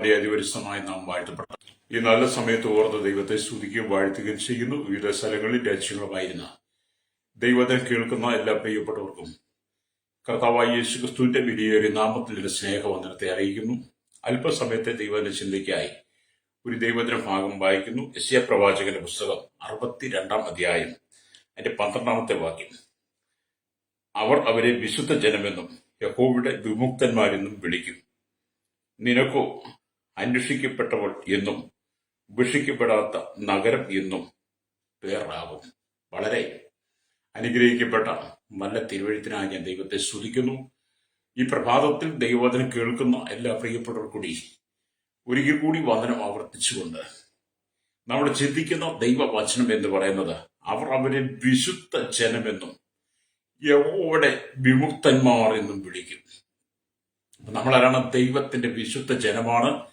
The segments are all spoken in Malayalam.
കർത്താവിന്റെ അതിപരിശുദ്ധമായ നാം വാഴ്ത്തപ്പെട്ട ഈ നല്ല സമയത്ത് ഓർത്ത് ദൈവത്തെ സ്തുതിക്കുകയും വാഴ്ത്തുകയും ചെയ്യുന്നു. വിവിധ സ്ഥലങ്ങളിൽ രാജ്യങ്ങളുമായിരുന്ന ദൈവത്തെ കേൾക്കുന്ന എല്ലാ പ്രിയപ്പെട്ടവർക്കും കർത്താവായ യേശുക്രിസ്തുവിന്റെ വിലയേറിയ നാമത്തിൽ സ്നേഹവന്ദനത്തെ അറിയിക്കുന്നു. അല്പസമയത്തെ ദൈവത്തിന്റെ ചിന്തയ്ക്കായി ഒരു ദൈവത്തിന്റെ ഭാഗം വായിക്കുന്നു. യെശയ്യാ പ്രവാചകന്റെ പുസ്തകം 62 അധ്യായം അതിന്റെ 12 വാക്യം. അവർ അവരെ വിശുദ്ധ ജനമെന്നും യഹോവയുടെ വിമുക്തന്മാരെന്നും വിളിക്കും. നിനക്കോ അന്വേഷിക്കപ്പെട്ടവൾ എന്നും ഉപേക്ഷിക്കപ്പെടാത്ത നഗരം എന്നും പേരാകും. വളരെ അനുഗ്രഹിക്കപ്പെട്ട നല്ല തിരുവഴുത്തിനായി ഞാൻ ദൈവത്തെ സ്തുതിക്കുന്നു. ഈ പ്രഭാതത്തിൽ ദൈവവചനം കേൾക്കുന്ന എല്ലാ പ്രിയപ്പെട്ടവർ കൂടി ഒരിക്കൽ കൂടി വചനം ആവർത്തിച്ചുകൊണ്ട് നമ്മൾ ചിന്തിക്കുന്ന ദൈവവചനം എന്ന് പറയുന്നത് അവർ അവരെ വിശുദ്ധ ജനമെന്നും യഹോവയുടെ വിമുക്തന്മാർ എന്നും വിളിക്കും. നമ്മളാരാണ്? ദൈവത്തിന്റെ വിശുദ്ധ ജനമാണ്,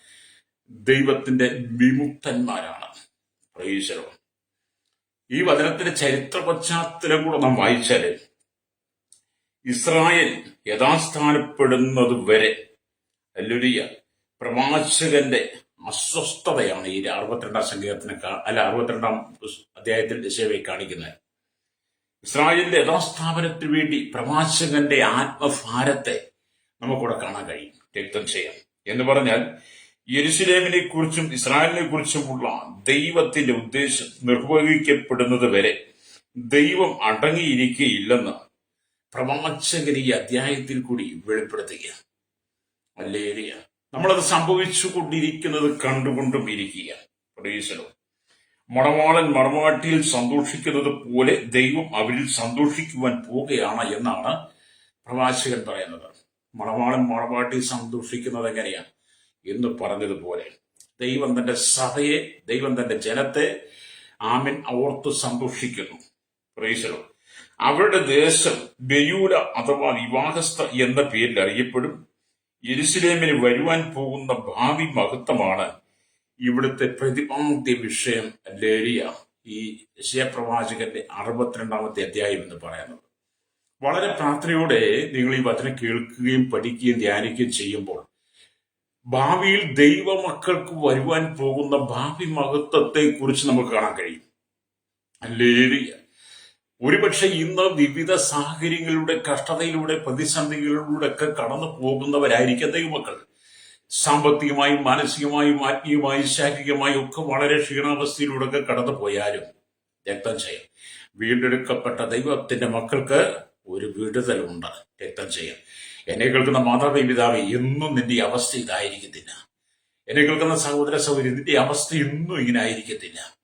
ദൈവത്തിന്റെ വിമുക്തന്മാരാണ്. Praise the Lord. ഈ വചനത്തിന്റെ ചരിത്ര പശ്ചാത്തലം കൂടെ നാം വായിച്ചാല് ഇസ്രായേൽ യഥാസ്ഥാനപ്പെടുന്നത് വരെ ഹല്ലേലൂയ പ്രവാചകന്റെ അസ്വസ്ഥതയാണ് ഈ 62 അധ്യായത്തിൽ യെശയ്യാ കാണിക്കുന്നത്. ഇസ്രായേലിന്റെ യഥാസ്ഥാപനത്തിന് വേണ്ടി പ്രവാചകന്റെ ആത്മഭാരത്തെ നമുക്കിവിടെ കാണാൻ കഴിയും, വ്യക്തം ചെയ്യാം. എന്ന് പറഞ്ഞാൽ യെരുശലേമിനെ കുറിച്ചും ഇസ്രായേലിനെ കുറിച്ചുമുള്ള ദൈവത്തിന്റെ ഉദ്ദേശം നിർവഹിക്കപ്പെടുന്നത് വരെ ദൈവം അടങ്ങിയിരിക്കുകയില്ലെന്ന് പ്രവാചകൻ ഈ അധ്യായത്തിൽ കൂടി വെളിപ്പെടുത്തുക. ഹല്ലേലൂയ. നമ്മളത് സംഭവിച്ചുകൊണ്ടിരിക്കുന്നത് കണ്ടുകൊണ്ടും ഇരിക്കുക. Praise the Lord. മണവാളൻ മണവാട്ടിയിൽ സന്തോഷിക്കുന്നത് പോലെ ദൈവം അവരിൽ സന്തോഷിക്കുവാൻ പോവുകയാണ് എന്നാണ് പ്രവാചകൻ പറയുന്നത്. മണവാളൻ മണവാട്ടിയിൽ സന്തോഷിക്കുന്നത് എങ്ങനെയാണ് എന്ന് പറഞ്ഞതുപോലെ ദൈവം തന്റെ സഭയെ, ദൈവം തന്റെ ജനത്തെ ആമേൻ ഓർത്ത് സന്തോഷിക്കുന്നു. Praise the Lord. അവരുടെ ദേശം ബെയൂല അഥവാ വിവാഹസ്ഥ എന്ന പേരിൽ അറിയപ്പെടും. യെരുശലേമിന് വരുവാൻ പോകുന്ന ഭാവി മഹത്വമാണ് ഇവിടുത്തെ പ്രതിപാദ്യ വിഷയം. ഹല്ലേലൂയ. ഈ യെശയ്യാ പ്രവാചകന്റെ 62 അധ്യായം എന്ന് പറയുന്നത് വളരെ പ്രാർത്ഥനയോടെ നിങ്ങൾ ഈ വചനം കേൾക്കുകയും പഠിക്കുകയും ധ്യാനിക്കുകയും ചെയ്യുമ്പോൾ ഭാവിയിൽ ദൈവമക്കൾക്ക് വരുവാൻ പോകുന്ന ഭാവി മഹത്വത്തെ കുറിച്ച് നമുക്ക് കാണാൻ കഴിയും. ഹല്ലേലൂയ. ഒരുപക്ഷെ ഇന്ന് വിവിധ സാഹചര്യങ്ങളിലൂടെ, കഷ്ടതയിലൂടെ, പ്രതിസന്ധികളിലൂടെ ഒക്കെ കടന്നു പോകുന്നവരായിരിക്കും ദൈവമക്കൾ. സാമ്പത്തികമായും മാനസികമായും ആത്മീയമായും ശാരീരികമായും ഒക്കെ വളരെ ക്ഷീണാവസ്ഥയിലൂടെ ഒക്കെ കടന്നു പോയാലും രക്തം ചെയ്യാം. വീണ്ടെടുക്കപ്പെട്ട ദൈവത്തിന്റെ മക്കൾക്ക് ഒരു വിടുതലുണ്ട്. രക്തം ചെയ്യാം. എന്നെ കേൾക്കുന്ന മാതാവേ പിതാവേ, എന്നും നിന്റെ അവസ്ഥ ഇതായിരിക്കത്തില്ല. എന്നെ കേൾക്കുന്ന സഹോദര സഹോദരി, നിന്റെ അവസ്ഥ ഇന്നും ഇങ്ങനെ ആയിരിക്കത്തില്ല.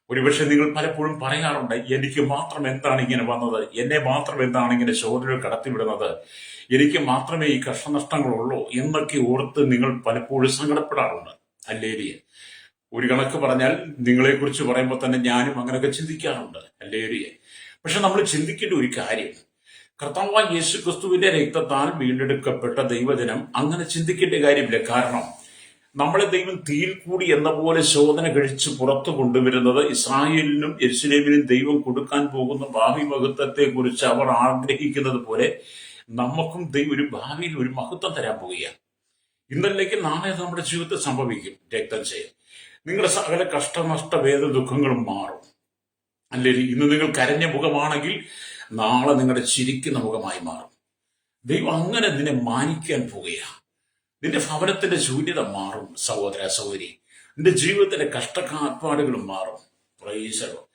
ഒരുപക്ഷെ നിങ്ങൾ പലപ്പോഴും പറയാറുണ്ട്, എനിക്ക് മാത്രം എന്താണ് ഇങ്ങനെ വന്നത്, എന്നെ മാത്രം എന്താണ് ഇങ്ങനെ ശോധനകൾ കടത്തിവിടുന്നത്, എനിക്ക് മാത്രമേ ഈ കഷ്ടനഷ്ടങ്ങളുള്ളൂ എന്നൊക്കെ ഓർത്ത് നിങ്ങൾ പലപ്പോഴും സങ്കടപ്പെടാറുണ്ട്. ഹല്ലേലൂയ. ഒരു കണക്ക് പറഞ്ഞാൽ നിങ്ങളെക്കുറിച്ച് പറയുമ്പോൾ തന്നെ ഞാനും അങ്ങനെയൊക്കെ ചിന്തിക്കാറുണ്ട്. ഹല്ലേലൂയ. പക്ഷെ നമ്മൾ ചിന്തിക്കേണ്ട ഒരു കാര്യം, കർത്താവായ യേശുക്രിസ്തുവിന്റെ രക്തത്താൽ വീണ്ടെടുക്കപ്പെട്ട ദൈവജനം അങ്ങനെ ചിന്തിക്കേണ്ട കാര്യമില്ല. കാരണം നമ്മളെ ദൈവം തീയിൽ കൂടി എന്ന പോലെ ശോധന കഴിച്ച് പുറത്തു കൊണ്ടുവരുന്നത് ഇസ്രായേലിനും യെരുശലേമിനും ദൈവം കൊടുക്കാൻ പോകുന്ന ഭാവി മഹത്വത്തെ കുറിച്ച് അവർ ആഗ്രഹിക്കുന്നത് പോലെ നമുക്കും ദൈവം ഒരു ഭാവിയിൽ ഒരു മഹത്വം തരാൻ പോവുകയാണ്. ഇന്നല്ലെങ്കിൽ നാളെ നമ്മുടെ ജീവിതത്തിൽ സംഭവിക്കും. രക്തം ചെയ്യും. നിങ്ങളുടെ സകല കഷ്ടനഷ്ട വേദ ദുഃഖങ്ങളും മാറും. അല്ലെങ്കിൽ ഇന്ന് നിങ്ങൾ കരഞ്ഞ മുഖമാണെങ്കിൽ നാളെ നിങ്ങളുടെ ചിരിക്കുന്ന മുഖമായി മാറും. ദൈവം അങ്ങനെ നിന്നെ മാനിക്കാൻ പോവുകയാണ്. നിന്റെ ഭവനത്തിന്റെ ശൂന്യത മാറും. സഹോദര സഹോദരി, നിന്റെ ജീവിതത്തിന്റെ കഷ്ടപ്പാടുകളും മാറും. Praise the Lord.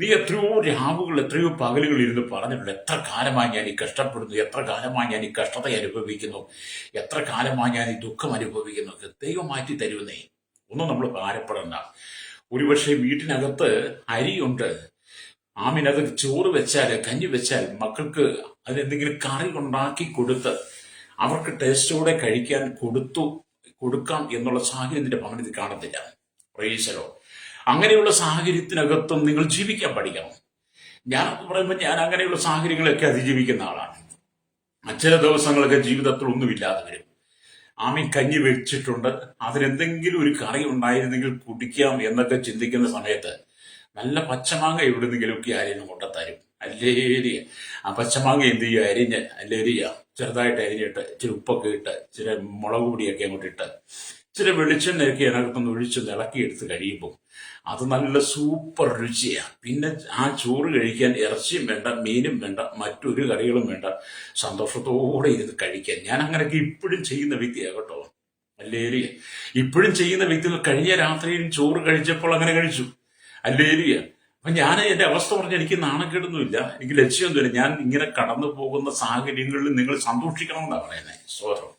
നീ എത്രയോ രാവുകൾ, എത്രയോ പകലുകൾ ഇരുന്ന് പറഞ്ഞിട്ടുണ്ട്, എത്ര കാലമായി ഞാൻ ഈ കഷ്ടപ്പെടുന്നു, എത്ര കാലമായി ഞാൻ ഈ കഷ്ടത അനുഭവിക്കുന്നു, എത്ര കാലമായി ഞാൻ ഈ ദുഃഖം അനുഭവിക്കുന്നു. ദൈവം മാറ്റി തരുന്നേ. ഒന്നും നമ്മൾ ഭാരപ്പെടണ്ട. ഒരുപക്ഷെ വീട്ടിനകത്ത് അരിയുണ്ട്, ആമിനത് ചോറ് വെച്ചാൽ, കഞ്ഞി വെച്ചാൽ മക്കൾക്ക് അതിനെന്തെങ്കിലും കറി ഉണ്ടാക്കി കൊടുത്ത് അവർക്ക് ടേസ്റ്റോടെ കഴിക്കാൻ കൊടുക്കാം എന്നുള്ള സാഹചര്യം നിന്റെ ഭവനത്തിൽ കാണത്തില്ല. Praise the Lord. അങ്ങനെയുള്ള സാഹചര്യത്തിനകത്തും നിങ്ങൾ ജീവിക്കാൻ പഠിക്കണം. ഞാൻ പറയുമ്പോൾ ഞാൻ അങ്ങനെയുള്ള സാഹചര്യങ്ങളൊക്കെ അതിജീവിക്കുന്ന ആളാണ്. ചില ദിവസങ്ങളൊക്കെ ജീവിതത്തിൽ ഒന്നുമില്ലാതെ വരും. ആമീൻ കഞ്ഞി വെച്ചിട്ടുണ്ട്, അതിനെന്തെങ്കിലും ഒരു കറി ഉണ്ടായിരുന്നെങ്കിൽ കുടിക്കാം എന്നൊക്കെ ചിന്തിക്കുന്ന സമയത്ത് നല്ല പച്ചമാങ്ങ എവിടുന്നെങ്കിലുമൊക്കെ ആരെയും കൊണ്ടുത്തരും. അല്ലേരിയ ആ പച്ചമാങ്ങ എന്ത് ചെയ്യുക, അരിഞ്ഞ് അല്ലേരിയ ചെറുതായിട്ട് അരിഞ്ഞിട്ട് ഇച്ചിരി ഉപ്പൊക്കെ ഇട്ട് ഇച്ചിരി മുളക് പൊടിയൊക്കെ അങ്ങോട്ട് ഇട്ട് ഇച്ചിരി വെളിച്ചെണ്ണയൊക്കെ അതിനകത്തൊന്ന് ഒഴിച്ച് ഇളക്കിയെടുത്ത് കഴിയുമ്പോൾ അത് നല്ല സൂപ്പർ രുചിയാണ്. പിന്നെ ആ ചോറ് കഴിക്കാൻ ഇറച്ചിയും വേണ്ട, മീനും വേണ്ട, മറ്റൊരു കറികളും വേണ്ട, സന്തോഷത്തോടെ ഇരുന്ന് കഴിക്കാൻ. ഞാൻ അങ്ങനെയൊക്കെ ഇപ്പോഴും ചെയ്യുന്ന വ്യക്തിയാണ് കേട്ടോ. അല്ലേലിയ. ഇപ്പോഴും ചെയ്യുന്ന വ്യക്തികൾ കഴിഞ്ഞ രാത്രിയിൽ ചോറ് കഴിച്ചപ്പോൾ അങ്ങനെ കഴിച്ചു. അല്ലേലിയ. അപ്പൊ ഞാൻ എന്റെ അവസ്ഥ പറഞ്ഞ എനിക്ക് നാണക്കേടൊന്നുമില്ല, എനിക്ക് ലക്ഷ്യമൊന്നുമില്ല. ഞാൻ ഇങ്ങനെ കടന്നു പോകുന്ന സാഹചര്യങ്ങളിൽ നിങ്ങൾ സന്തോഷിക്കണമെന്നാണ് പറയുന്നത്. സ്വതന്ത്രം.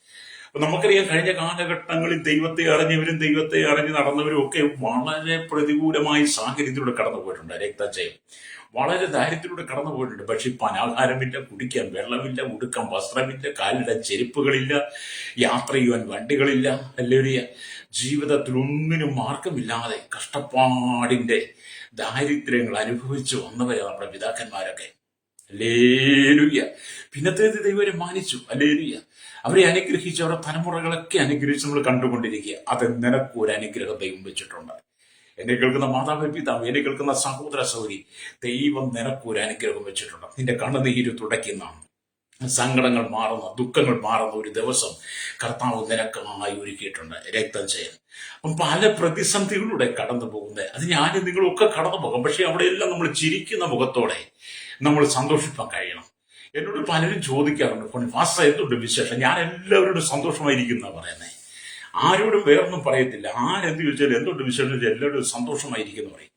അപ്പൊ നമുക്കറിയാം, കഴിഞ്ഞ കാലഘട്ടങ്ങളിൽ ദൈവത്തെ അറിഞ്ഞവരും ദൈവത്തെ അറിഞ്ഞ് നടന്നവരും ഒക്കെ വളരെ പ്രതികൂലമായ സാഹചര്യത്തിലൂടെ കടന്നു പോയിട്ടുണ്ട്. രക്തജയം വളരെ ദാരിദ്ര്യത്തിലൂടെ കടന്നു പോയിട്ടുണ്ട്. പക്ഷെ ഇപ്പൊ അനാഹാരമില്ല, കുടിക്കാൻ വെള്ളമില്ല, ഉടുക്കാൻ വസ്ത്രമില്ല, കാലിടാൻ ചെരുപ്പുകളില്ല, യാത്ര ചെയ്യുവാൻ വണ്ടികളില്ല. അല്ലേലിയ. ജീവിതത്തിൽ ഒന്നിനും മാർഗമില്ലാതെ കഷ്ടപ്പാടിന്റെ ദാരിദ്ര്യങ്ങൾ അനുഭവിച്ചു വന്നവരെ നമ്മുടെ പിതാക്കന്മാരൊക്കെ. അല്ലേലൂയ. പിന്നത്തേത് ദൈവരെ മാനിച്ചു. അല്ലേലൂയ. അവരെ അനുഗ്രഹിച്ച് അവരുടെ തലമുറകളൊക്കെ അനുഗ്രഹിച്ച് നമ്മൾ കണ്ടുകൊണ്ടിരിക്കുക. അത് നിനക്കൊരു അനുഗ്രഹം ദൈവം വെച്ചിട്ടുണ്ട്. എന്നെ കേൾക്കുന്ന മാതാവ്, പിതാവ്, എന്നെ കേൾക്കുന്ന സഹോദര സഹോദരി, ദൈവം നിനക്കൊരു അനുഗ്രഹം വെച്ചിട്ടുണ്ട്. നിന്റെ കണ്ണുനീര് തുടയ്ക്കുന്ന, സങ്കടങ്ങൾ മാറുന്ന, ദുഃഖങ്ങൾ മാറുന്ന ഒരു ദിവസം കർത്താവ് നിനക്കായി ഒരുക്കിയിട്ടുണ്ട്. രക്തം ചെയ്യാൻ. അപ്പം പല പ്രതിസന്ധികളിലൂടെ കടന്നു പോകുന്നത്, അത് ഞാനും നിങ്ങളൊക്കെ കടന്നു പോകാം. പക്ഷെ അവിടെയെല്ലാം നമ്മൾ ചിരിക്കുന്ന മുഖത്തോടെ നമ്മൾ സന്തോഷിപ്പാൻ കഴിയണം. എന്നോട് പലരും ചോദിക്കാറുണ്ട്, ഫാസ്റ്റർ എന്തുണ്ട് വിശേഷം? ഞാൻ എല്ലാവരോടും സന്തോഷമായിരിക്കുന്ന പറയുന്നത്. ആരോടും വേറൊന്നും പറയത്തില്ല. ആരെന്ത് ചോദിച്ചാലും എന്തുണ്ട് വിശേഷം ചോദിച്ചാൽ എല്ലാവരും സന്തോഷമായിരിക്കുന്നു പറയും.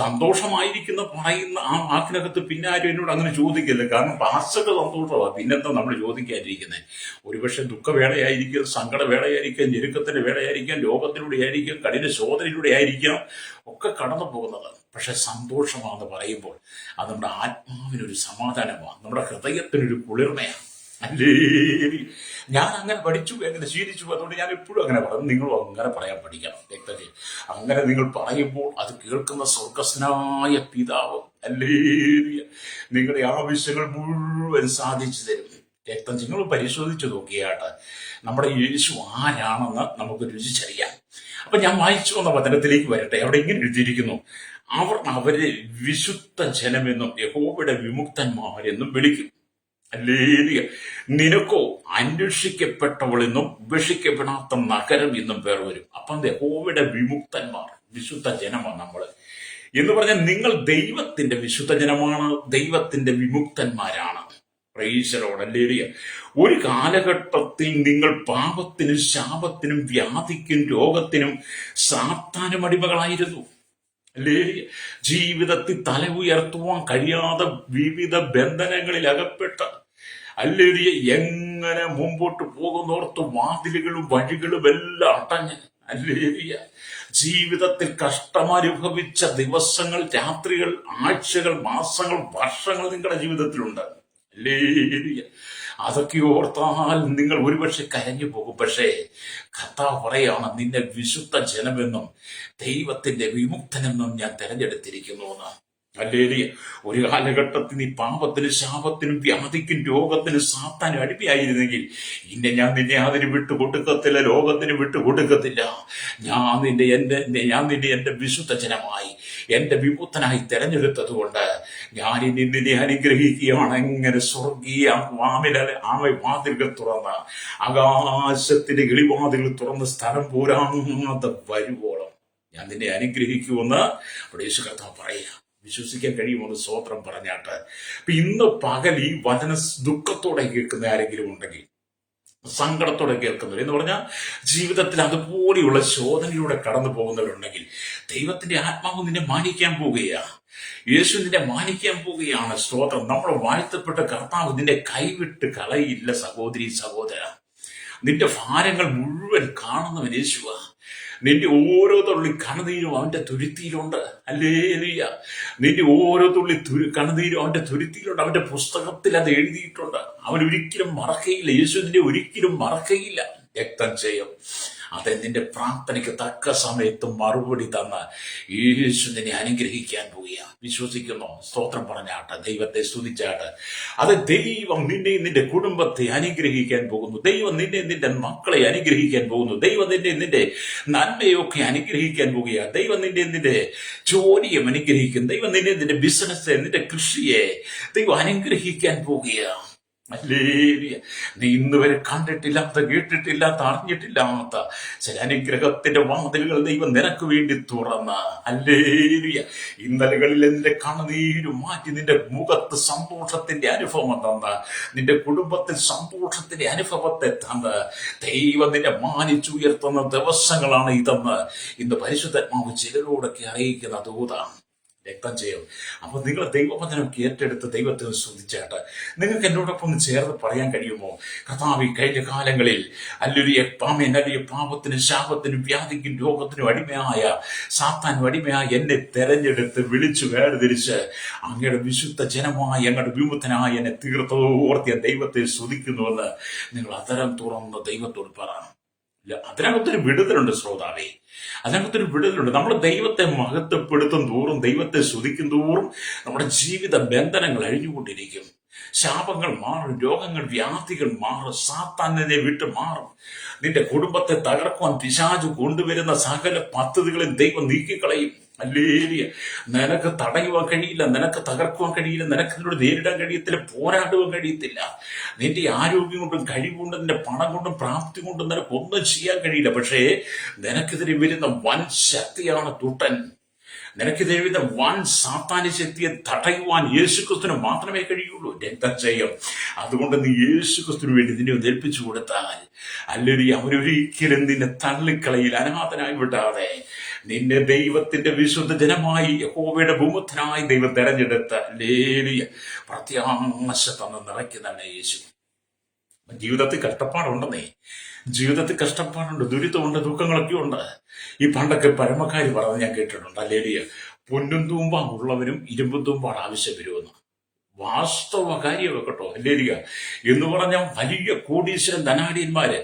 സന്തോഷമായിരിക്കുന്ന പറയുന്ന ആ വാക്കിനകത്ത് പിന്നെ ആരും എന്നോട് അങ്ങനെ ചോദിക്കില്ല. കാരണം പാസ്റ്റർക്ക് സന്തോഷമാണ്, പിന്നെന്താ നമ്മൾ ചോദിക്കാതിരിക്കുന്നത്? ഒരുപക്ഷെ ദുഃഖവേളയായിരിക്കും, സങ്കടവേളയായിരിക്കാം, ഞെരുക്കത്തിന്റെ വേളയായിരിക്കാം, രോഗത്തിലൂടെ ആയിരിക്കാം, കഠിന ശോധനയിലൂടെ ആയിരിക്കാം ഒക്കെ കടന്നു പോകുന്നത്. പക്ഷെ സന്തോഷമാണെന്ന് പറയുമ്പോൾ അത് നമ്മുടെ ആത്മാവിനൊരു സമാധാനമാണ്, നമ്മുടെ ഹൃദയത്തിനൊരു കുളിർമയാണ്. അല്ലേ? ഞാൻ അങ്ങനെ പഠിച്ചു, അങ്ങനെ ശീലിച്ചു. അതുകൊണ്ട് ഞാൻ എപ്പോഴും അങ്ങനെ പറയും. നിങ്ങളും അങ്ങനെ പറയാൻ പഠിക്കണം. വ്യക്തത അങ്ങനെ നിങ്ങൾ പറയുമ്പോൾ അത് കേൾക്കുന്ന സ്വർഗസ്നായ പിതാവ്, അല്ലേ, നിങ്ങളുടെ ആവശ്യങ്ങൾ മുഴുവൻ സാധിച്ചു തരും. രക്തം നിങ്ങൾ പരിശോധിച്ചു നോക്കിയാട്ട് നമ്മുടെ യേശു ആരാണെന്ന് നമുക്ക് രുചിച്ചറിയാം. അപ്പൊ ഞാൻ വായിച്ചു വന്ന വചനത്തിലേക്ക് വരട്ടെ. അവിടെ ഇങ്ങനെ എഴുതിയിരിക്കുന്നു, അവരെ വിശുദ്ധ ജനമെന്നും യഹോവയുടെ വിമുക്തന്മാരെന്നും വിളിക്കും. അല്ലേലൂയ. നിനക്കോ അന്വേഷിക്കപ്പെട്ടവളെന്നും ഉപേക്ഷിക്കപ്പെടാത്ത നഗരം എന്നും പേർ വരും. അപ്പം യഹോവയുടെ വിമുക്തന്മാർ, വിശുദ്ധ ജനമാണ് നമ്മള് എന്ന് പറഞ്ഞാൽ നിങ്ങൾ ദൈവത്തിന്റെ വിശുദ്ധ ജനമാണ്, ദൈവത്തിന്റെ വിമുക്തന്മാരാണ്. പ്രൈസലോട്. അല്ലേലൂയ. ഒരു കാലഘട്ടത്തിൽ നിങ്ങൾ പാപത്തിനും ശാപത്തിനും വ്യാധിക്കും രോഗത്തിനും സാത്താനും അടിമകളായിരുന്നു. അല്ലേലൂയ. ജീവിതത്തിൽ തല ഉയർത്തുവാൻ കഴിയാതെ വിവിധ ബന്ധനങ്ങളിൽ അകപ്പെട്ട, അല്ലേലൂയ, എങ്ങനെ മുമ്പോട്ട് പോകുന്നോർത്ത് വാതിലുകളും വഴികളും എല്ലാം അടഞ്ഞ്, അല്ലേലൂയ, ജീവിതത്തിൽ കഷ്ടമനുഭവിച്ച ദിവസങ്ങൾ, രാത്രികൾ, ആഴ്ചകൾ, മാസങ്ങൾ, വർഷങ്ങൾ നിങ്ങളുടെ ജീവിതത്തിലുണ്ട്. അല്ലേലൂയ. അതൊക്കെ ഓർത്താൽ നിങ്ങൾ ഒരുപക്ഷെ കരഞ്ഞു പോകും. പക്ഷേ കർത്താവ് പറയാണ്, നിന്നെ വിശുദ്ധ ജനമെന്നും ദൈവത്തിന്റെ വിമുക്തനെന്നും ഞാൻ തെരഞ്ഞെടുത്തിരിക്കുന്നു എന്ന്. അല്ലേലൂയ. ഒരു കാലഘട്ടത്തിൽ നീ പാപത്തിനും ശാപത്തിനും വ്യാധിക്കും രോഗത്തിനും സാത്താനും അടിമയായിരുന്നെങ്കിൽ ഞാൻ നിന്നെ അതിന് വിട്ടുകൊടുക്കത്തില്ല, ലോകത്തിന് വിട്ടുകൊടുക്കത്തില്ല. ഞാൻ നിന്നെ എന്റെ വിശുദ്ധ ജനമായി, എന്റെ വിമുക്തനായി തെരഞ്ഞെടുത്തത് കൊണ്ട് ഞാൻ ഇനി നിന്നെ അനുഗ്രഹിക്കുകയാണ്. എങ്ങനെ സ്വർഗീയ വാതിലുകൾ തുറന്ന്, ആകാശത്തിന്റെ കിളിവാതിലുകൾ തുറന്ന് സ്ഥലം പോരാതെ വരുവോളം ഞാൻ നിന്നെ അനുഗ്രഹിക്കുമെന്ന് അവിടെ യേശു കർത്താവ് പറയുക. വിശ്വസിക്കാൻ കഴിയുമെന്ന് സ്തോത്രം പറഞ്ഞാട്ട്. അപ്പൊ ഇന്ന് പകൽ ഈ വചന ദുഃഖത്തോടെ കേൾക്കുന്ന ആരെങ്കിലും ഉണ്ടെങ്കിൽ, സങ്കടത്തോടെ കേൾക്കുന്നവർ എന്ന് പറഞ്ഞാൽ ജീവിതത്തിൽ അതുപോലെയുള്ള ശോധനയിലൂടെ കടന്നു പോകുന്നവരുണ്ടെങ്കിൽ, ദൈവത്തിന്റെ ആത്മാവ് നിന്നെ മാനിക്കാൻ പോവുകയാണ്. യേശു നിന്നെ മാനിക്കാൻ പോവുകയാണ്. സ്തോത്രം. നമ്മൾ വാഴ്ത്തപ്പെട്ട കർത്താവ് നിന്നെ കൈവിട്ട് കളയില്ല. സഹോദരി, സഹോദര, നിന്റെ ഭാരങ്ങൾ മുഴുവൻ കാണുന്നവൻ യേശുവാ. നിന്റെ ഓരോ തുള്ളി കണ്ണുനീരും അവന്റെ തുരുത്തിയിലുണ്ട്. അല്ലേലൂയ. നിന്റെ ഓരോ തുള്ളി കണ്ണുനീരും അവന്റെ തുരുത്തിയിലുണ്ട്. അവന്റെ പുസ്തകത്തിൽ അത് എഴുതിയിട്ടുണ്ട്. അവൻ ഒരിക്കലും മറക്കയില്ല. യേശു നിന്നെ ഒരിക്കലും മറക്കയില്ല. രക്തം ചെയ്യും. അതെ, നിന്റെ പ്രാർത്ഥനയ്ക്ക് തക്ക സമയത്ത് മറുപടി തന്ന് യേശു നിന്നെ അനുഗ്രഹിക്കാൻ പോവുകയാണ്. വിശ്വസിക്കുന്നു? സ്തോത്രം പറഞ്ഞാട്ടെ, ദൈവത്തെ സ്തുതിച്ചാട്ടെ. അത് ദൈവം നിന്നെ നിന്റെ കുടുംബത്തെ അനുഗ്രഹിക്കാൻ പോകുന്നു. ദൈവം നിന്നെ നിന്റെ മക്കളെ അനുഗ്രഹിക്കാൻ പോകുന്നു. ദൈവം നിന്റെ നന്മയൊക്കെ അനുഗ്രഹിക്കാൻ പോവുകയാണ്. ദൈവം നിന്റെ ജോലിയെ അനുഗ്രഹിക്കും. ദൈവം നിന്റെ ബിസിനസ്, നിന്റെ കൃഷിയെ ദൈവം അനുഗ്രഹിക്കാൻ പോവുകയാണ്. ഹല്ലേലൂയ. നീ ഇന്ന് വരെ കണ്ടിട്ടില്ലാത്ത, കേട്ടിട്ടില്ലാത്ത, അറിഞ്ഞിട്ടില്ലാത്ത ചില അനുഗ്രഹത്തിന്റെ വാതിലുകൾ ദൈവം നിനക്ക് വേണ്ടി തുറന്ന്, ഹല്ലേലൂയ, ഇന്നലകളിൽ നിന്റെ കണ്ണുനീര് മാറ്റി നിന്റെ മുഖത്ത് സന്തോഷത്തിന്റെ അനുഭവം തന്ന്, നിന്റെ കുടുംബത്തിൽ സന്തോഷത്തിന്റെ അനുഭവത്തെ തന്ന് ദൈവം നിന്നെ മാനിച്ചുയർത്തുന്ന ദിവസങ്ങളാണ് ഇതെന്ന് ഇന്ന് പരിശുദ്ധാത്മാവ് ചിലരോടൊക്കെ അറിയിക്കുന്ന ദൂതാണ്. രക്തം ചെയ്യും. അപ്പൊ നിങ്ങൾ ദൈവവചനമൊക്കെ ഏറ്റെടുത്ത് ദൈവത്തെ സ്തുതിച്ചാട്ട് നിങ്ങൾക്ക് എന്നോടൊപ്പം ഒന്ന് ചേർന്ന് പറയാൻ കഴിയുമോ? കർത്താവ്, കഴിഞ്ഞ കാലങ്ങളിൽ അല്ലുരിയ പാപത്തിനും ശാപത്തിനും വ്യാധിക്കും രോഗത്തിനും അടിമയായ, സാത്താനും അടിമയായ എന്നെ തെരഞ്ഞെടുത്ത് വിളിച്ചു വേർതിരിച്ച് അങ്ങയുടെ വിശുദ്ധ ജനമായി അങ്ങയുടെ വിമുക്തനായി എന്നെ തീർത്തോർത്തിയ ദൈവത്തെ സ്തുതിക്കുന്നുവെന്ന് നിങ്ങൾ അതരം തുറന്ന് ദൈവത്തോട് പറ. അതിനകത്തൊരു വിടുതലുണ്ട് ശ്രോതാവേ, അതിനകത്തൊരു വിടുതലുണ്ട്. നമ്മൾ ദൈവത്തെ മഹത്വപ്പെടുത്തും തോറും, ദൈവത്തെ സ്തുതിക്കും തോറും നമ്മുടെ ജീവിത ബന്ധനങ്ങൾ അഴിഞ്ഞുകൊണ്ടിരിക്കും. ശാപങ്ങൾ മാറും, രോഗങ്ങൾ വ്യാധികൾ മാറും, സാത്താനെ വിട്ട് മാറും. നിന്റെ കുടുംബത്തെ തകർക്കുവാൻ പിശാചു കൊണ്ടുവരുന്ന സകല പദ്ധതികളും ദൈവം നീക്കിക്കളയും. ഹല്ലേലൂയ. നിനക്ക് തടയുവാൻ കഴിയില്ല, നിനക്ക് തകർക്കുവാൻ കഴിയില്ല, നിനക്ക് ഇതിനോട് നേരിടാൻ കഴിയത്തില്ല, പോരാടുവാൻ കഴിയത്തില്ല. നിന്റെ ആരോഗ്യം കൊണ്ടും കഴിവുകൊണ്ടും നിന്റെ പണം കൊണ്ടും പ്രാപ്തി കൊണ്ടും നിനക്ക് ഒന്നും ചെയ്യാൻ കഴിയില്ല. പക്ഷേ നിനക്കെതിരെ വരുന്ന വൻ ശക്തിയാണ് ദുഷ്ടൻ. നിനക്കെതിരെ വരുന്ന വൻ സാത്താന്യ ശക്തിയെ തടയുവാൻ യേശുക്രിസ്തുവിന് മാത്രമേ കഴിയുള്ളൂ. രക്തജയം. അതുകൊണ്ട് നീ യേശുക്രിസ്തുവിന് വേണ്ടി നിന്നെ ഒന്ന് ഏൽപ്പിച്ചു കൊടുത്താൽ, അല്ലെങ്കിൽ അവരൊരിക്കലും നിന്നെ തള്ളിക്കളയിൽ അനാഥനായി വിടാതെ നിന്നെ ദൈവത്തിന്റെ വിശുദ്ധ ജനമായി, യഹോവയുടെ ഭൂമത്തിനായി ദൈവം തെരഞ്ഞെടുത്ത ലേലിയ പ്രത്യാശ തന്ന് നിറയ്ക്കുന്നതാണ് യേശു. ജീവിതത്തിൽ കഷ്ടപ്പാടുണ്ടെന്നേ, ജീവിതത്തിൽ കഷ്ടപ്പാടുണ്ട്, ദുരിതമുണ്ട്, ദുഃഖങ്ങളൊക്കെ ഉണ്ട്. ഈ പണ്ടൊക്കെ പരമക്കാരി പറഞ്ഞ് ഞാൻ കേട്ടിട്ടുണ്ട്, ലേലിയ പൊന്നും തൂമ്പാൻ ഉള്ളവരും ഇരുമ്പും തൂമ്പാണ് ആവശ്യം വരുമെന്ന്. വാസ്തവ കാര്യമൊക്കെ കേട്ടോ. ഹല്ലേലൂയ. എന്ന് പറഞ്ഞാൽ വലിയ കോടീശ്വരൻ ധനാഢ്യന്മാര്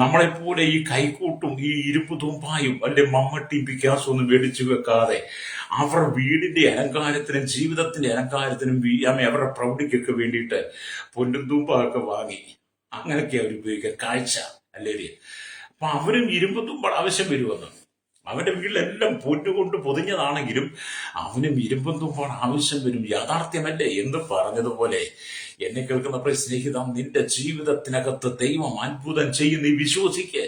നമ്മളെപ്പോലെ ഈ കൈക്കൂട്ടും ഈ ഇരുമ്പ് തുമ്പായും അല്ലെ മമ്മട്ടിയും പിക്കാസും ഒന്നും മേടിച്ചു വെക്കാതെ അവർ വീടിന്റെ അലങ്കാരത്തിനും ജീവിതത്തിന്റെ അലങ്കാരത്തിനും അവരുടെ പ്രൗഢിക്കൊക്കെ വേണ്ടിയിട്ട് പൊന്നും തുമ്പൊക്കെ വാങ്ങി അങ്ങനെയൊക്കെ അവർ ഉപയോഗിക്കുക. കാഴ്ച. ഹല്ലേലൂയ. അപ്പൊ അവരും ഇരുമ്പ് തുമ്പാണ് ആവശ്യം വരുമെന്ന്. അവന്റെ വീട്ടിലെല്ലാം പൊന്നുകൊണ്ട് പൊതിഞ്ഞതാണെങ്കിലും അവനും ഇരുമ്പും തുമ്പാണ് ആവശ്യം വരും. യാഥാർത്ഥ്യമല്ലേ എന്ന് പറഞ്ഞതുപോലെ എന്നെ കേൾക്കുന്ന സ്നേഹിത, നിന്റെ ജീവിതത്തിനകത്ത് ദൈവം അത്ഭുതം ചെയ്യും. നീ വിശ്വസിക്ക്.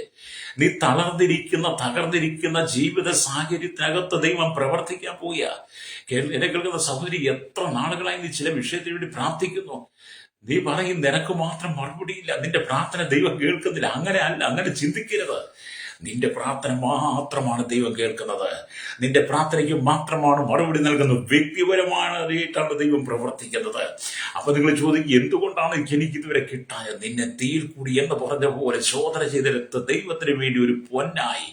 നീ തകർന്നിരിക്കുന്ന ജീവിത സാഹചര്യത്തിനകത്ത് ദൈവം പ്രവർത്തിക്കാൻ പോവുക. എന്നെ കേൾക്കുന്ന സഹോദരി, എത്ര നാളുകളായി നീ ചില വിഷയത്തിന് വേണ്ടി പ്രാർത്ഥിക്കുന്നു. നീ പറയും നിനക്ക് മാത്രം മറുപടിയില്ല, നിന്റെ പ്രാർത്ഥന ദൈവം കേൾക്കുന്നില്ല. അങ്ങനെ അല്ല, അങ്ങനെ ചിന്തിക്കരുത്. നിന്റെ പ്രാർത്ഥന മാത്രമാണ് ദൈവം കേൾക്കുന്നത്. നിന്റെ പ്രാർത്ഥനയ്ക്ക് മാത്രമാണ് മറുപടി നൽകുന്നത്. വ്യക്തിപരമായിട്ടാണ് ദൈവം പ്രവർത്തിക്കുന്നത്. അപ്പൊ നിങ്ങൾ ചോദിക്കും, എന്തുകൊണ്ടാണ് എനിക്ക് ഇതുവരെ കിട്ടാതെ? നിന്നെ തീയിൽ കൂടി എന്ന് പറഞ്ഞ പോലെ ശോധന ചെയ്തെടുത്ത് ദൈവത്തിന് വേണ്ടി ഒരു പൊന്നായി,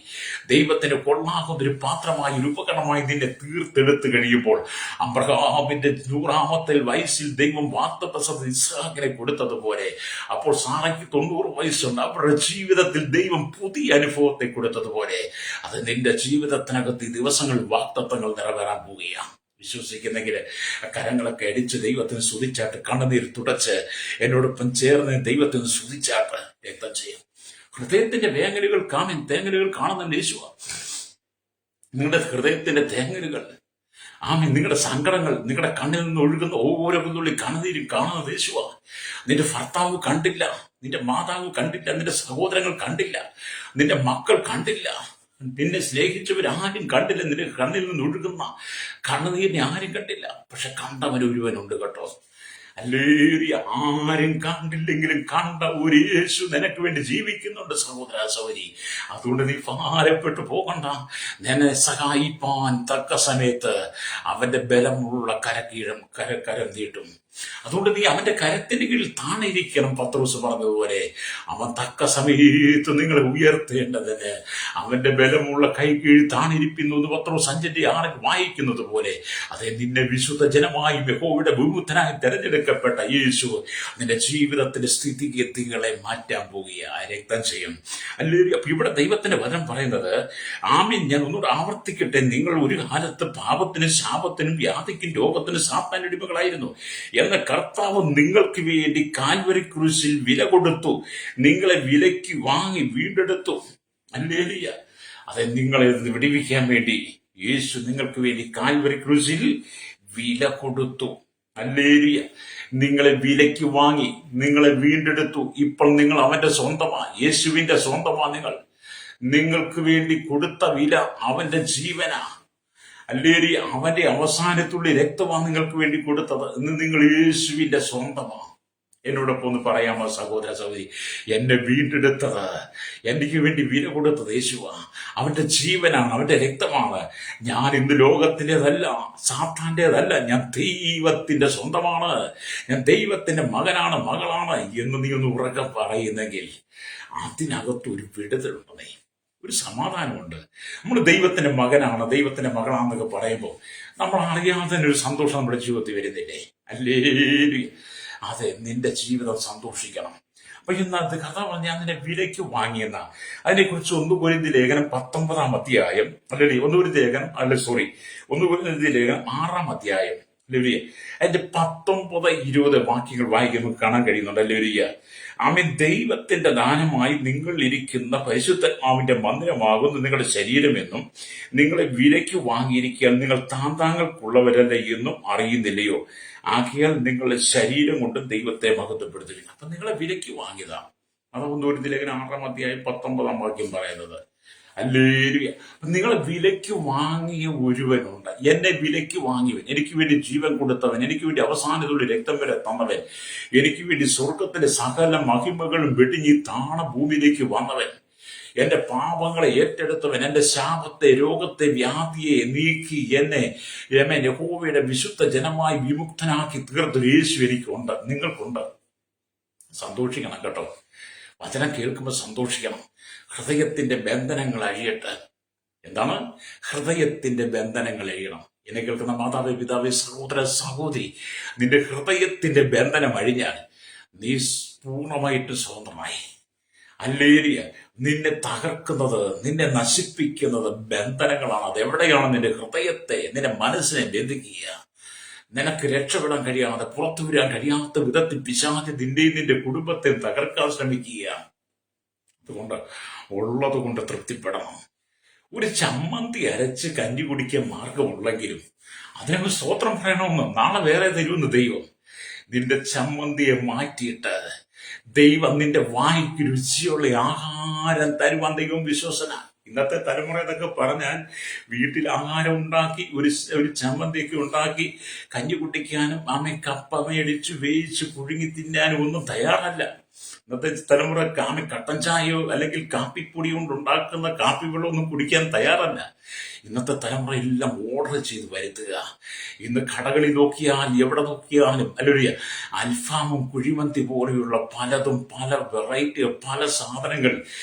ദൈവത്തിന് കൊള്ളാകുന്ന ഒരു പാത്രമായി, ഒരു ഉപകരണമായി നിന്നെ തീർത്തെടുത്ത് കഴിയുമ്പോൾ, അബ്രഹാമിന്റെ 100ാമത്തെ വയസ്സിൽ ദൈവം വാഗ്ദത്തം ഇസ്ഹാക്കിനെ കൊടുത്തതുപോലെ, അപ്പോൾ സാറയ്ക്ക് 90 വയസ്സുണ്ട്. അവരുടെ ജീവിതത്തിൽ ദൈവം പുതിയ അനുഭവത്തെ കൊടുത്തതുപോലെ അത് നിന്റെ ജീവിതത്തിനകത്ത് ഈ ദിവസങ്ങൾ വാഗ്ദത്തങ്ങൾ നിറവേറാൻ പോവുകയാണ്. വിശ്വസിക്കുന്നെങ്കിൽ കരങ്ങളൊക്കെ അടിച്ച് ദൈവത്തിന് സ്തുതിച്ചാട്ട്, കണ്ണുനീർ തുടച്ച് എന്നോടൊപ്പം ചേർന്ന് ദൈവത്തിന് സ്തുതിച്ചാട്ട് രക്തം ചെയ്യും. ഹൃദയത്തിന്റെ വേങ്ങലുകൾ തേങ്ങലുകൾ കാണുന്നുണ്ട് യേശുവ. നിങ്ങളുടെ ഹൃദയത്തിന്റെ തേങ്ങലുകൾ, നിങ്ങളുടെ സങ്കടങ്ങൾ, നിങ്ങളുടെ കണ്ണിൽ നിന്ന് ഒഴുകുന്ന ഓരോ കുന്നുള്ളി കണ്ണുനീരും കാണുന്നത് യേശുവ. നിന്റെ ഭർത്താവ് കണ്ടില്ല, നിന്റെ മാതാവ് കണ്ടില്ല, നിന്റെ സഹോദരങ്ങൾ കണ്ടില്ല, നിന്റെ മക്കൾ കണ്ടില്ല, നിന്നെ സ്നേഹിച്ചവരാരും കണ്ടില്ല. നിന്റെ കണ്ണിൽ നിന്ന് ഒഴുകുന്ന കണ്ണുനീരിനെ ആരും കണ്ടില്ല. പക്ഷെ കണ്ടവനൊരുവനുണ്ട് കേട്ടോ. ഹല്ലേലൂയ. ആരും കണ്ടില്ലെങ്കിലും കണ്ട ഒരു യേശു നിനക്ക് വേണ്ടി ജീവിക്കുന്നുണ്ട് സഹോദര സഹോദരി. അതുകൊണ്ട് നീ ഭാരപ്പെട്ടു പോകണ്ട. നിന്നെ സഹായിപ്പാൻ തക്ക സമയത്ത് അവന്റെ ബലമുള്ള കരം നീട്ടും. അതുകൊണ്ട് നീ അവന്റെ കരത്തിന് കീഴിൽ താണിരിക്കണം. പത്രോസ് പറഞ്ഞതുപോലെ അവൻ തക്ക സമയത്ത് നിങ്ങളെ ഉയർത്തേണ്ടതിന് അവന്റെ ബലമുള്ള കൈ കീഴിൽ താണിരിക്കുന്നു എന്ന് പത്രോസ് 5:6 വായിക്കുന്നത് പോലെ, അതെ, നിന്നെ വിശുദ്ധ ജനമായി യഹോവയുടെ വിമുക്തനായി തെരഞ്ഞെടുക്കപ്പെട്ട യേശു നിന്റെ ജീവിതത്തിന്റെ സ്ഥിതിഗതികളെ മാറ്റാൻ പോവുകയാ. രക്തം ചെയ്യും. അല്ലെങ്കിൽ അപ്പൊ ഇവിടെ ദൈവത്തിന്റെ വചനം പറയുന്നത്, ഞാൻ ഒന്നുകൂടെ ആവർത്തിക്കട്ടെ, നിങ്ങൾ ഒരു കാലത്ത് പാപത്തിനും ശാപത്തിനും വ്യാധിക്കും രോഗത്തിനും സാത്താൻ അടിമകളായിരുന്നു. എന്ന കർത്താവ് നിങ്ങൾക്ക് വേണ്ടി കാൽവരി ക്രൂശിൽ വില കൊടുത്തു, നിങ്ങളെ വിലയ്ക്ക് വാങ്ങി വീണ്ടെടുത്തു. ഹല്ലേലൂയ. അതെ, നിങ്ങളെ വിടിവിക്കാൻ വേണ്ടി യേശു നിങ്ങൾക്ക് വേണ്ടി കാൽവരി ക്രൂശിൽ വില കൊടുത്തു. ഹല്ലേലൂയ. നിങ്ങളെ വിലയ്ക്ക് വാങ്ങി, നിങ്ങളെ വീണ്ടെടുത്തു. ഇപ്പോൾ നിങ്ങൾ അവന്റെ സ്വന്തമാ, യേശുവിന്റെ സ്വന്തമാ. നിങ്ങൾക്ക് വേണ്ടി കൊടുത്ത വില അവന്റെ ജീവനാ. ഹല്ലേലൂയ. അവന്റെ അവസാനത്തുള്ള രക്തമാണ് നിങ്ങൾക്ക് വേണ്ടി കൊടുത്തത്. ഇന്ന് നിങ്ങൾ യേശുവിന്റെ സ്വന്തമാ. എന്നോടൊപ്പം ഒന്ന് പറയാമോ സഹോദര സഹോദരി? എന്നെ വീണ്ടെടുത്തത്, എനിക്ക് വേണ്ടി വില കൊടുത്തത് യേശുവാ. അവന്റെ ജീവനാണ്, അവന്റെ രക്തമാണ്. ഞാൻ ഇന്ന് ലോകത്തിൻ്റെതല്ല, സാത്താന്റേതല്ല. ഞാൻ ദൈവത്തിന്റെ സ്വന്തമാണ്. ഞാൻ ദൈവത്തിന്റെ മകനാണ്, മകളാണ് എന്ന് നീ ഒന്ന് ഉറക്കെ പറയുന്നെങ്കിൽ അതിനകത്തൊരു വിടുതലുണ്ടെന്നേ, ഒരു സമാധാനമുണ്ട്. നമ്മൾ ദൈവത്തിന്റെ മകനാണ്, ദൈവത്തിന്റെ മകളാണെന്നൊക്കെ പറയുമ്പോൾ നമ്മൾ അറിയാതെ തന്നെ ഒരു സന്തോഷം നമ്മുടെ ജീവിതത്തിൽ വരുന്നില്ലേ? ഹല്ലേലൂയ. അതെ, നിന്റെ ജീവിതം സന്തോഷിക്കണം. അപ്പൊ ഇന്നത്തെ കഥ ഞാൻ നിന്നെ വിലയ്ക്ക് വാങ്ങിയെന്ന അതിനെക്കുറിച്ച് 1 കൊരിന്ത്യർ ലേഖനം 19-ാം അധ്യായം, അല്ലെങ്കിൽ 1 കൊരിന്ത്യർ ലേഖനം 6-ാം അധ്യായം, ഹല്ലേലൂയ, അതിന്റെ 19-20 വാക്യങ്ങൾ വായിക്കുമ്പോൾ കാണാൻ കഴിയുന്നുണ്ട്. ഹല്ലേലൂയ. ആമേൻ. ദൈവത്തിന്റെ ദാനമായി നിങ്ങൾ ഇരിക്കുന്ന പരിശുദ്ധാത്മാവിന്റെ മന്ദിരമാകുന്നു നിങ്ങളുടെ ശരീരമെന്നും നിങ്ങളെ വിലയ്ക്ക് വാങ്ങിയിരിക്കാൻ നിങ്ങൾ താങ്താങ്ങൾക്കുള്ളവരല്ല എന്നും അറിയുന്നില്ലയോ? ആകയാൽ നിങ്ങളുടെ ശരീരം കൊണ്ട് ദൈവത്തെ മഹത്വപ്പെടുത്തുക. അപ്പൊ നിങ്ങളെ വിലയ്ക്ക് വാങ്ങിയതാണ്. അത് 1 കൊരിന്ത്യർ ലേഖനം 6-ാം അധ്യായം 19-ാം വാക്യം പറയുന്നത്. ഹല്ലേലൂയ. നിങ്ങളെ വിലയ്ക്ക് വാങ്ങിയ ഒരുവനുണ്ട്. എന്നെ വിലയ്ക്ക് വാങ്ങിയവൻ, എനിക്ക് വേണ്ടി ജീവൻ കൊടുത്തവൻ, എനിക്ക് വേണ്ടി അവസാനത്തോടെ രക്തം വരെ തന്നവൻ, എനിക്ക് വേണ്ടി സ്വർഗത്തിലെ സകല മഹിമകളും വെടിഞ്ഞി താണ ഭൂമിയിലേക്ക് വന്നവൻ, എന്റെ പാപങ്ങളെ ഏറ്റെടുത്തവൻ, എന്റെ ശാപത്തെ, രോഗത്തെ, വ്യാധിയെ നീക്കി എന്നെ യഹോവയുടെ വിശുദ്ധ ജനമായി വിമുക്തനാക്കി തീർത്ത യേശു എനിക്കുണ്ട്, നിങ്ങൾക്കുണ്ട്. സന്തോഷിക്കണം കേട്ടോ. വചനം കേൾക്കുമ്പോൾ സന്തോഷിക്കണം. ഹൃദയത്തിന്റെ ബന്ധനങ്ങൾ അഴിയട്ടെ. എന്താണ്? ഹൃദയത്തിന്റെ ബന്ധനങ്ങൾ അഴിയണം. എന്നെ കേൾക്കുന്ന മാതാവേ, പിതാവേ, സഹോദര സഹോദരി, നിന്റെ ഹൃദയത്തിന്റെ ബന്ധനം അഴിഞ്ഞാൽ നീ പൂർണ്ണമായിട്ട് സ്വതന്ത്രമായി. ഹല്ലേലൂയ. നിന്നെ തകർക്കുന്നത്, നിന്നെ നശിപ്പിക്കുന്നത് ബന്ധനങ്ങളാണ്. അതെവിടെയാണ്? നിന്റെ ഹൃദയത്തെ, നിന്റെ മനസ്സിനെ ബന്ധിക്കുക. നിനക്ക് രക്ഷപ്പെടാൻ കഴിയാതെ, പുറത്തു വരാൻ കഴിയാത്ത വിധത്തിൽ പിശാച് നിന്റെ കുടുംബത്തെ തകർക്കാൻ ശ്രമിക്കുക. അതുകൊണ്ട് ഉള്ളത് കൊണ്ട് തൃപ്തിപ്പെടണം. ഒരു ചമ്മന്തി അരച്ച് കഞ്ഞി കുടിക്കാൻ മാർഗമുള്ളെങ്കിലും അതിനൊക്കെ സ്തോത്രം പറയണമെന്ന്. നാളെ വേറെ തരുമെന്ന് ദൈവം. നിന്റെ ചമ്മന്തിയെ മാറ്റിയിട്ട് ദൈവം നിന്റെ വായിക്ക് രുചിയുള്ള ആഹാരം തരുവാൻ ദൈവം വിശ്വസന. ഇന്നത്തെ തലമുറ എന്നൊക്കെ പറഞ്ഞാൽ വീട്ടിൽ ആഹാരം ഉണ്ടാക്കി ഒരു ചമ്മന്തിയൊക്കെ ഉണ്ടാക്കി കഞ്ഞി കുട്ടിക്കാനും കപ്പ മേടിച്ചു വേവിച്ച് പുഴുങ്ങി തിന്നാനും ഒന്നും തയ്യാറല്ല. ഇന്നത്തെ തലമുറ കട്ടൻ ചായയോ അല്ലെങ്കിൽ കാപ്പിപ്പൊടി കൊണ്ട് ഉണ്ടാക്കുന്ന കാപ്പി വെള്ളമൊന്നും കുടിക്കാൻ തയ്യാറല്ല. ഇന്നത്തെ തലമുറ എല്ലാം ഓർഡർ ചെയ്ത് വരുത്തുക. ഇന്ന് കടകളിൽ നോക്കിയാൽ, എവിടെ നോക്കിയാലും അല്ലെങ്കിൽ അൽഫാമും കുഴിമന്തി പോലെയുള്ള പലതും, പല വെറൈറ്റി, പല സാധനങ്ങൾ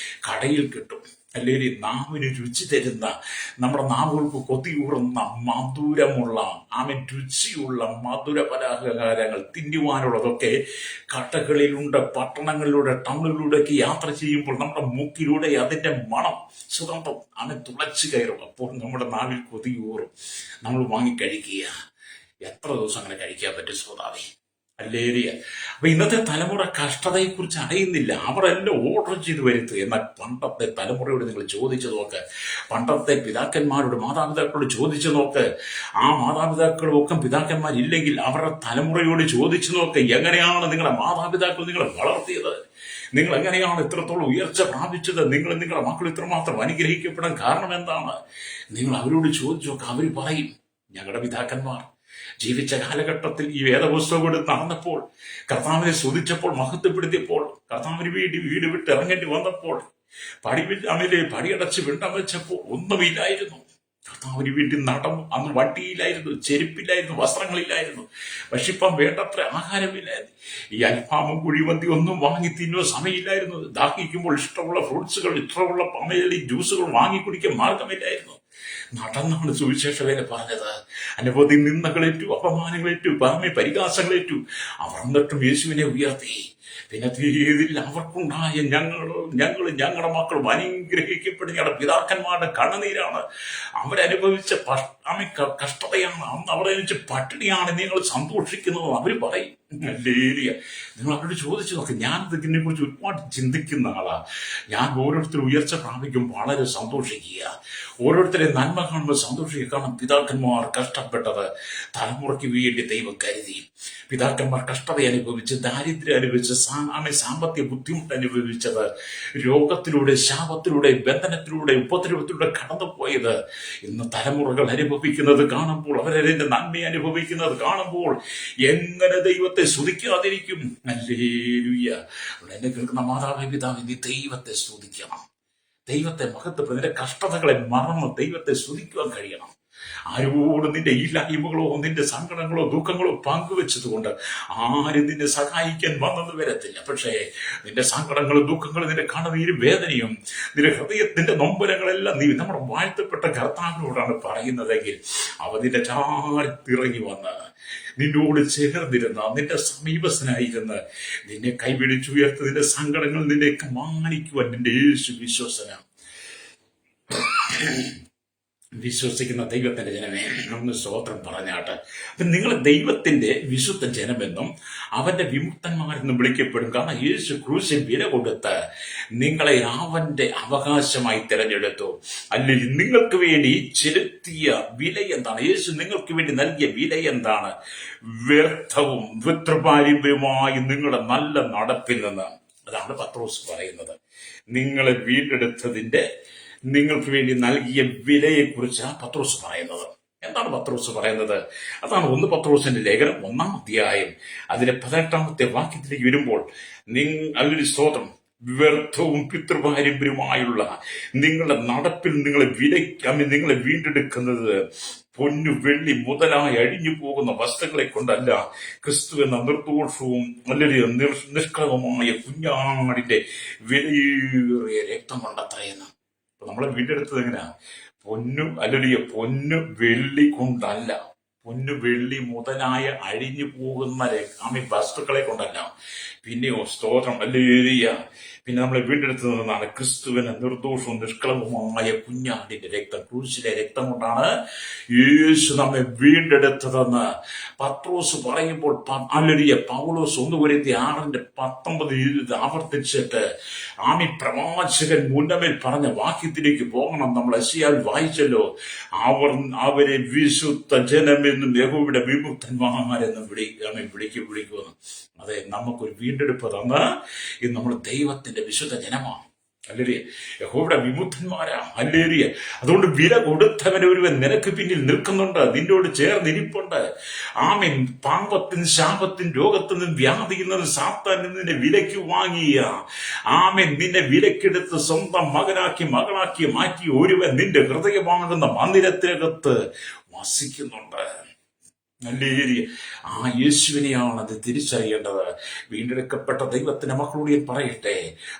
കടയിൽ കിട്ടും. അല്ലെങ്കിൽ നാവിന് രുചി തരുന്ന, നമ്മുടെ നാവുകൾക്ക് കൊതിയൂറുന്ന മധുരമുള്ള രുചിയുള്ള മധുര പലഹാരങ്ങൾ തിന്നുവാനുള്ളതൊക്കെ കടകളിലുണ്ട്. പട്ടണങ്ങളിലൂടെ, ടൗണിലൂടെയൊക്കെ യാത്ര ചെയ്യുമ്പോൾ നമ്മുടെ മൂക്കിലൂടെ അതിന്റെ മണം, സുഗന്ധം തുളച്ചു കയറും. അപ്പോൾ നമ്മുടെ നാവിൽ കൊതിയൂറും. നമ്മൾ വാങ്ങിക്കഴിക്കുക. എത്ര ദിവസം അങ്ങനെ കഴിക്കാൻ പറ്റും ശ്രോതാവേ? ഹല്ലേലൂയ. അപ്പൊ ഇന്നത്തെ തലമുറ കഷ്ടതയെക്കുറിച്ച് അറിയുന്നില്ല. അവർ എല്ലാം ഓർഡർ ചെയ്ത് വരുത്തുക. എന്നാൽ പണ്ടത്തെ തലമുറയോട് നിങ്ങൾ ചോദിച്ചു നോക്ക്. പണ്ടത്തെ പിതാക്കന്മാരോട്, മാതാപിതാക്കളോട് ചോദിച്ചു നോക്ക്. ആ മാതാപിതാക്കളും ഒക്കെ പിതാക്കന്മാരില്ലെങ്കിൽ അവരുടെ തലമുറയോട് ചോദിച്ചു നോക്ക്. എങ്ങനെയാണ് നിങ്ങളുടെ മാതാപിതാക്കൾ നിങ്ങളെ വളർത്തിയത്? നിങ്ങൾ എങ്ങനെയാണ് ഇത്രത്തോളം ഉയർച്ച പ്രാപിച്ചത്? നിങ്ങളുടെ മക്കൾ ഇത്രമാത്രം അനുഗ്രഹിക്കപ്പെടാൻ കാരണം എന്താണ്? നിങ്ങൾ അവരോട് ചോദിച്ചു നോക്ക്. അവർ പറയും, ഞങ്ങളുടെ പിതാക്കന്മാർ ജീവിച്ച കാലഘട്ടത്തിൽ ഈ വേദപുസ്തകം എടുത്ത് നടന്നപ്പോൾ, കർത്താവിനെ സ്തുതിച്ചപ്പോൾ, മഹത്വപ്പെടുത്തിയപ്പോൾ, കർത്താവിന് വേണ്ടി വീട് വിട്ട് ഇറങ്ങേണ്ടി വന്നപ്പോൾ, പടിയടച്ച് വിണ്ടം വെച്ചപ്പോൾ ഒന്നുമില്ലായിരുന്നു. കർത്താവിന് വേണ്ടി നടന്നു. അന്ന് വണ്ടിയിലായിരുന്നു, ചെരുപ്പില്ലായിരുന്നു, വസ്ത്രങ്ങളില്ലായിരുന്നു. പക്ഷെ ഇപ്പം വേണ്ടത്ര ആഹാരമില്ലായിരുന്നു. ഈ അൽഫാമും കുഴിമന്തി ഒന്നും വാങ്ങി തിന്നുവാൻ സമയമില്ലായിരുന്നു. ദാഹിക്കുമ്പോൾ ഇഷ്ടമുള്ള ഫ്രൂട്ട്സുകൾ, ഇഷ്ടമുള്ള ജ്യൂസുകൾ വാങ്ങിക്കുടിക്കാൻ മാർഗമില്ലായിരുന്നു. നടന്നാണ് സുവിശേഷ വേല പറഞ്ഞത്. അനവധി നിന്ദകളേറ്റു, അപമാനങ്ങളേറ്റു, പരിഹാസങ്ങളേറ്റു. അവർ എന്നിട്ടും യേശുവിനെ ഉയർത്തി. പിന്നെ ഇതിൽ അവർക്കുണ്ടായ ഞങ്ങളുടെ മക്കളും അനുഗ്രഹിക്കപ്പെടുന്ന ഞങ്ങളുടെ പിതാക്കന്മാരുടെ കണ്ണുനീരാണ്. അവരനുഭവിച്ച കഷ്ടതയാണ്, അന്ന് അവരനുഭവിച്ച പട്ടിണിയാണ് നിങ്ങൾ സന്തോഷിക്കുന്നത് അവർ പറയും. ഹല്ലേലൂയ. നിങ്ങൾ അവരോട് ചോദിച്ചു നോക്ക്. ഞാൻ ഇതിനെ കുറിച്ച് ഒരുപാട് ചിന്തിക്കുന്ന ആളാ. ഞാൻ ഓരോരുത്തരും ഉയർച്ച പ്രാപിക്കും വളരെ സന്തോഷിക്കുക. ഓരോരുത്തരെ അല്ലെ നന്മ കാണുമ്പോൾ സന്തോഷിക്കുക. കാരണം പിതാക്കന്മാർ കഷ്ടപ്പെട്ടത് തലമുറയ്ക്ക് വേണ്ടി ദൈവം കരുതി. പിതാക്കന്മാർ കഷ്ടത അനുഭവിച്ച്, ദാരിദ്ര്യം അനുഭവിച്ച്, സാമ്പത്തിക ബുദ്ധിമുട്ട് അനുഭവിച്ചത്, രോഗത്തിലൂടെ, ശാപത്തിലൂടെ, ബന്ധനത്തിലൂടെ, ഉപദ്രവത്തിലൂടെ കടന്നുപോയത് ഇന്ന് തലമുറകൾ അനുഭവിക്കുന്നത് കാണുമ്പോൾ, അവരതിന്റെ നന്മ അനുഭവിക്കുന്നത് കാണുമ്പോൾ എങ്ങനെ ദൈവത്തെ സ്തുതിക്കാതിരിക്കും? ഹല്ലേലൂയ. എന്നെ കേൾക്കുന്ന മാതാവേ, പിതാവേ, നീ ദൈവത്തെ സ്തുതിക്കണം. ദൈവത്തെ മഹത്വപ്പെടും. നിന്റെ കഷ്ടതകളെ മറന്ന് ദൈവത്തെ സ്തുതിക്കുവാൻ കഴിയണം. ആരോടും നിന്റെ ഇല്ലായ്മകളോ നിന്റെ സങ്കടങ്ങളോ ദുഃഖങ്ങളോ പങ്കുവെച്ചതുകൊണ്ട് ആരും നിന്നെ സഹായിക്കാൻ വന്നെന്ന് വരത്തില്ല. പക്ഷേ നിന്റെ സങ്കടങ്ങളും ദുഃഖങ്ങളും, നിന്റെ കണ്ണുനീരും വേദനയും, നിന്റെ ഹൃദയത്തിന്റെ നൊമ്പരങ്ങളെല്ലാം നീ നമ്മുടെ വാഴ്ത്തപ്പെട്ട കർത്താവിനോടാണ് പറയുന്നതെങ്കിൽ അവ നിന്റെ ചാർത്തിറങ്ങി വന്ന് നിന്നോട് ചേർന്നിരുന്ന, നിന്റെ സമീപസ്ഥനായിരുന്ന് നിന്നെ കൈപിടിച്ചുയർത്ത് നിന്റെ സങ്കടങ്ങൾ നിന്നേക്ക് മാനിക്കുവാൻ നിന്റെ യേശു വിശ്വസിക്കുന്ന ദൈവത്തിന്റെ ജനമേ, ഒന്ന് സ്തോത്രം പറഞ്ഞാട്ട്. അപ്പൊ നിങ്ങൾ ദൈവത്തിന്റെ വിശുദ്ധ ജനമെന്നും അവന്റെ വിമുക്തന്മാരെന്നും വിളിക്കപ്പെടും. കാരണം യേശു ക്രൂശിൽ വില കൊടുത്ത് നിങ്ങളെ അവന്റെ അവകാശമായി തിരഞ്ഞെടുത്തു. അല്ലെങ്കിൽ നിങ്ങൾക്ക് വേണ്ടി ചെലുത്തിയ വില എന്താണ്? യേശു നിങ്ങൾക്ക് വേണ്ടി നൽകിയ വില എന്താണ്? വ്യർത്ഥവും വിത്രപാരമ്പര്യമായി നിങ്ങളുടെ നല്ല നടപ്പിൽ നിന്ന്. അതാണ് പത്രോസ് പറയുന്നത്. നിങ്ങളെ വീണ്ടെടുത്തതിന്റെ, നിങ്ങൾക്ക് വേണ്ടി നൽകിയ വിലയെക്കുറിച്ചാണ് പത്രോസ് പറയുന്നത്. എന്താണ് പത്രോസ് പറയുന്നത്? അതാണ് 1 പത്രോസിന്റെ ലേഖനം 1-ാം അധ്യായം അതിലെ 18-ാമത്തെ വാക്യത്തിലേക്ക് വരുമ്പോൾ, അതിലൊരു സ്തോത്രം, വ്യർത്ഥവും പിതൃപാരമ്പര്യമായുള്ള നിങ്ങളുടെ നടപ്പിൽ നിങ്ങളെ വീണ്ടെടുക്കുന്നത് പൊന്നു വെള്ളി മുതലായി അഴിഞ്ഞു പോകുന്ന വസ്തുക്കളെ കൊണ്ടല്ല, ക്രിസ്തു എന്ന നിർദോഷവും അല്ലെങ്കിൽ നിഷ്കളങ്കമായ കുഞ്ഞാടിന്റെ വിലയേറിയ രക്തം കൊണ്ടത്രയെന്ന്. നമ്മളെ വീണ്ടെടുത്തത് എങ്ങനെയാ? പൊന്നു വെള്ളി കൊണ്ടല്ല, പൊന്നു വെള്ളി മുതലായ അഴിഞ്ഞു പോകുന്ന വസ്തുക്കളെ കൊണ്ടല്ല. പിന്നെയോ സ്തോത്രം, ഹല്ലേലൂയ. പിന്നെ നമ്മളെ വീണ്ടെടുത്തതെന്നാണ് ക്രിസ്തുവിന് നിർദോഷവും നിഷ്കളങ്കവുമായ കുഞ്ഞാടിന്റെ രക്തം, ക്രൂശിലെ രക്തം കൊണ്ടാണ് യേശു നമ്മെ വീണ്ടെടുത്തതെന്ന് പത്രോസ് പറയുമ്പോൾ, ഹല്ലേലൂയ, പൗലോസ് 1 കൊരിന്ത്യർ 6:19 ആവർത്തിച്ചിട്ട് പ്രവാചകൻ മുന്നമേൽ പറഞ്ഞ വാക്യത്തിലേക്ക് പോകണം. നമ്മൾ യെശയ്യാവിൽ വായിച്ചല്ലോ, അവരെ വിശുദ്ധ ജനമെന്നും യഹോവയുടെ വിമുക്തന്മാരെന്നും വിളിക്കുമെന്ന്. അതെ, നമുക്കൊരു വീണ്ടെടുപ്പ് തന്ന് ഇന്ന് നമ്മൾ ദൈവത്തിന്റെ വിശുദ്ധ ജനമാണ്. ഹല്ലേലൂയ, യഹോവയുടെ വിമുക്തന്മാരാ. ഹല്ലേലൂയ. അതുകൊണ്ട് വില കൊടുത്തവൻ ഒരുവൻ നിനക്ക് പിന്നിൽ നിൽക്കുന്നുണ്ട്, നിന്നോട് ചേർന്നിരിപ്പുണ്ട്. ആമേൻ. പാപത്തിനും ശാപത്തിനും രോഗത്തിനും വ്യാധിയിൽ നിന്നും സാത്താനിൽ നിന്നെ വിലയ്ക്ക് വാങ്ങിയ, ആമേൻ, നിന്നെ വിലക്കെടുത്ത് സ്വന്തം മകളാക്കി മാറ്റി ഒരുവൻ നിന്റെ ഹൃദയമാകുന്ന മന്ദിരത്തിനകത്ത് വസിക്കുന്നുണ്ട്. ഹല്ലേലൂയ. ആ യേശുവിനെയാണ് അത് തിരിച്ചറിയേണ്ടത്. വീണ്ടെടുക്കപ്പെട്ട ദൈവത്തിന്റെ മക്കളോട് ഞാൻ പറയട്ടെ,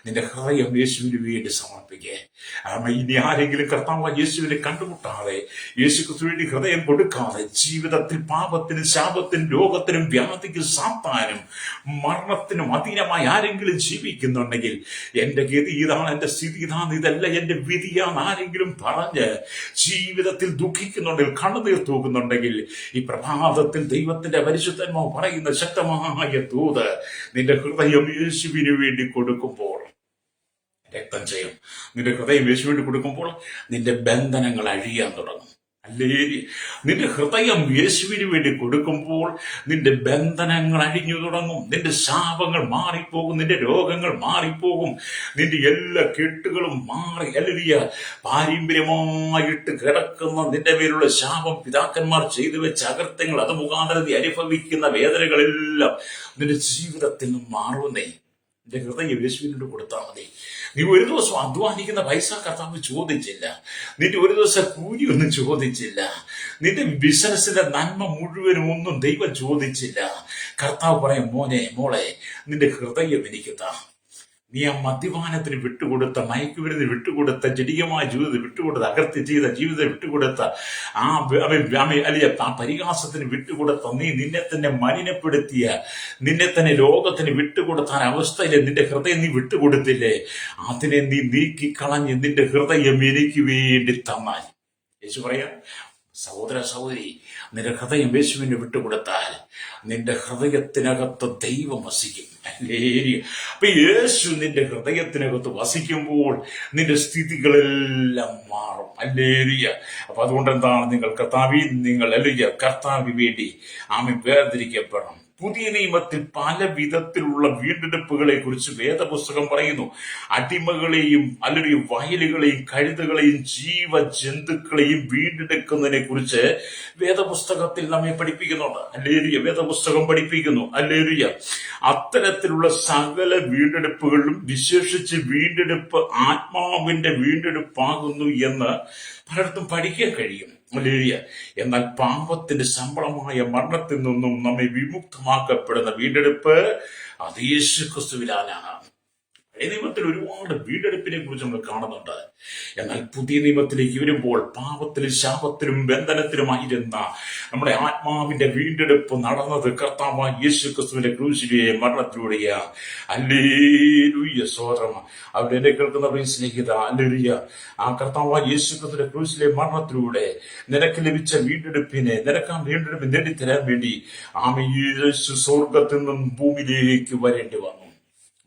നിന്റെ ഹൃദയം യേശുവിന് വേണ്ടി സമർപ്പിക്കേ. ഇനി ആരെങ്കിലും കർത്താവ് യേശുവിനെ കണ്ടുമുട്ടാതെ, യേശുക്ക് വേണ്ടി ഹൃദയം കൊടുക്കാതെ ജീവിതത്തിൽ പാപത്തിനും ശാപത്തിനും രോഗത്തിനും വ്യാധിക്കും സാത്താനും മരണത്തിനും അധീനമായി ആരെങ്കിലും ജീവിക്കുന്നുണ്ടെങ്കിൽ, എന്റെ ഗതി ഇതാണ്, എന്റെ സ്ഥിതി ഇതാണ്, ഇതല്ല എന്റെ വിധിയാണ് ആരെങ്കിലും പറഞ്ഞ് ജീവിതത്തിൽ ദുഃഖിക്കുന്നുണ്ടെങ്കിൽ, കണ്ണുനീർ തൂക്കുന്നുണ്ടെങ്കിൽ, ഈ പ്രഭാതത്തിൽ ദൈവത്തിന്റെ പരിശുദ്ധന്മാർ പറയുന്ന ശക്തമായ ദൂത്, നിന്റെ ഹൃദയം യേശുവിന് വേണ്ടി കൊടുക്കുമ്പോൾ രക്തം ചെയ്യും. നിന്റെ ഹൃദയം യേശുവിന് വേണ്ടി കൊടുക്കുമ്പോൾ നിന്റെ ബന്ധനങ്ങൾ അഴിയാൻ തുടങ്ങും. ഹല്ലേലൂയ. നിന്റെ ഹൃദയം യേശുവിന് വേണ്ടി കൊടുക്കുമ്പോൾ നിന്റെ ബന്ധനങ്ങൾ അഴിഞ്ഞു തുടങ്ങും. നിന്റെ ശാപങ്ങൾ മാറിപ്പോകും, നിന്റെ രോഗങ്ങൾ മാറിപ്പോകും, നിന്റെ എല്ലാ കെട്ടുകളും മാറി. ഹല്ലേലൂയ. പാരമ്പര്യമായിട്ട് കിടക്കുന്ന നിന്റെ മേലുള്ള ശാപം, പിതാക്കന്മാർ ചെയ്തു വെച്ച അകൃത്യങ്ങൾ, അത് മുഖാന്തരം നീ അനുഭവിക്കുന്ന വേദനകളെല്ലാം നിന്റെ ജീവിതത്തിൽ നിന്ന് മാറുന്നേ. നിന്റെ ഹൃദയം യേശുവിനോട് കൊടുത്താൽ മതി. നീ ഒരു ദിവസം അധ്വാനിക്കുന്ന പൈസ കർത്താവ് ചോദിച്ചില്ല. നിന്റെ ഒരു ദിവസം കൂലി ഒന്നും ചോദിച്ചില്ല. നിന്റെ ബിസിനസിന്റെ നന്മ മുഴുവനും ഒന്നും ദൈവം ചോദിച്ചില്ല. കർത്താവ് പറയും, മോളെ, നിന്റെ ഹൃദയം എനിക്ക് താ. നീ ആ മദ്യപാനത്തിന് വിട്ടുകൊടുത്ത, മയക്കുമരുന്ന് വിട്ടുകൊടുത്ത, ജടികമായ ജീവിതം വിട്ടുകൊടുത്ത, അകൃത്യ ചെയ്ത ജീവിതം വിട്ടുകൊടുത്ത, ആ പരിഹാസത്തിന് വിട്ടുകൊടുത്ത, നീ നിന്നെ തന്നെ മലിനപ്പെടുത്തിയ, നിന്നെ തന്നെ ലോകത്തിന് വിട്ടുകൊടുത്ത അവസ്ഥയിലെ നിന്റെ ഹൃദയം നീ വിട്ടുകൊടുത്തില്ലേ? അതിനെ നീ നീക്കിക്കളഞ്ഞ് നിന്റെ ഹൃദയം എനിക്ക് വേണ്ടി തന്നാൽ, യേശു പറയാ, സഹോദര സഹോദരി, നിന്റെ ഹൃദയം യേശുവിന് വിട്ടുകൊടുത്താൽ നിന്റെ ഹൃദയത്തിനകത്ത് ദൈവം വസിക്കും. ഹല്ലേലൂയ. അപ്പൊ യേശു നിന്റെ ഹൃദയത്തിനകത്ത് വസിക്കുമ്പോൾ നിന്റെ സ്ഥിതികളെല്ലാം മാറും. ഹല്ലേലൂയ. അപ്പൊ അതുകൊണ്ട് എന്താണ്, നിങ്ങൾ കർത്താവിന് വേണ്ടി വേർതിരിക്കപ്പെടണം. പുതിയ നിയമത്തിൽ പല വിധത്തിലുള്ള വീണ്ടെടുപ്പുകളെ കുറിച്ച് വേദപുസ്തകം പറയുന്നു. അടിമകളെയും അല്ലെങ്കിൽ വയലുകളെയും കഴുതകളെയും ജീവജന്തുക്കളെയും വീണ്ടെടുക്കുന്നതിനെ കുറിച്ച് വേദപുസ്തകത്തിൽ നമ്മെ പഠിപ്പിക്കുന്നുണ്ട്. ഹല്ലേലൂയ. വേദപുസ്തകം പഠിപ്പിക്കുന്നു. ഹല്ലേലൂയ. അത്തരത്തിലുള്ള സകല വീണ്ടെടുപ്പുകളിലും വിശേഷിച്ച് വീണ്ടെടുപ്പ് ആത്മാവിന്റെ വീണ്ടെടുപ്പാകുന്നു എന്ന് പലയിടത്തും പഠിക്കാൻ കഴിയും. ഹല്ലേലൂയ. എന്നാൽ പാപത്തിന്റെ ശമ്പളമായ മരണത്തിൽ നിന്നും നമ്മെ വിമുക്തമാക്കപ്പെടുന്ന വീണ്ടെടുപ്പ് അത് യേശു ക്രിസ്തുവിലാണ്. പഴയ നിയമത്തിൽ ഒരുപാട് വീണ്ടെടുപ്പിനെ കുറിച്ച് നമ്മൾ കാണുന്നുണ്ട്. എന്നാൽ പുതിയ നിയമത്തിലേക്ക് വരുമ്പോൾ പാപത്തിലും ശാപത്തിലും ബന്ധനത്തിലുമായിരുന്ന നമ്മുടെ ആത്മാവിന്റെ വീണ്ടെടുപ്പ് നടന്നത് കർത്താവായ യേശു ക്രിസ്തുവിന്റെ ക്രൂശിലെ മരണത്തിലൂടെയാണ്. ഹല്ലേലൂയ. സ്തോത്രം. അവിടെ എന്നെ കേൾക്കുന്ന പ്രിയ സ്നേഹിത, ഹല്ലേലൂയ. ആ കർത്താവായ യേശു ക്രിസ്തുവിന്റെ ക്രൂശിലെ മരണത്തിലൂടെ നിനക്ക് ലഭിച്ച വീണ്ടെടുപ്പിനെ നേടിത്തരാൻ വേണ്ടി യേശു സ്വർഗത്തിൽ നിന്നും ഭൂമിയിലേക്ക് വരേണ്ടി വന്നു.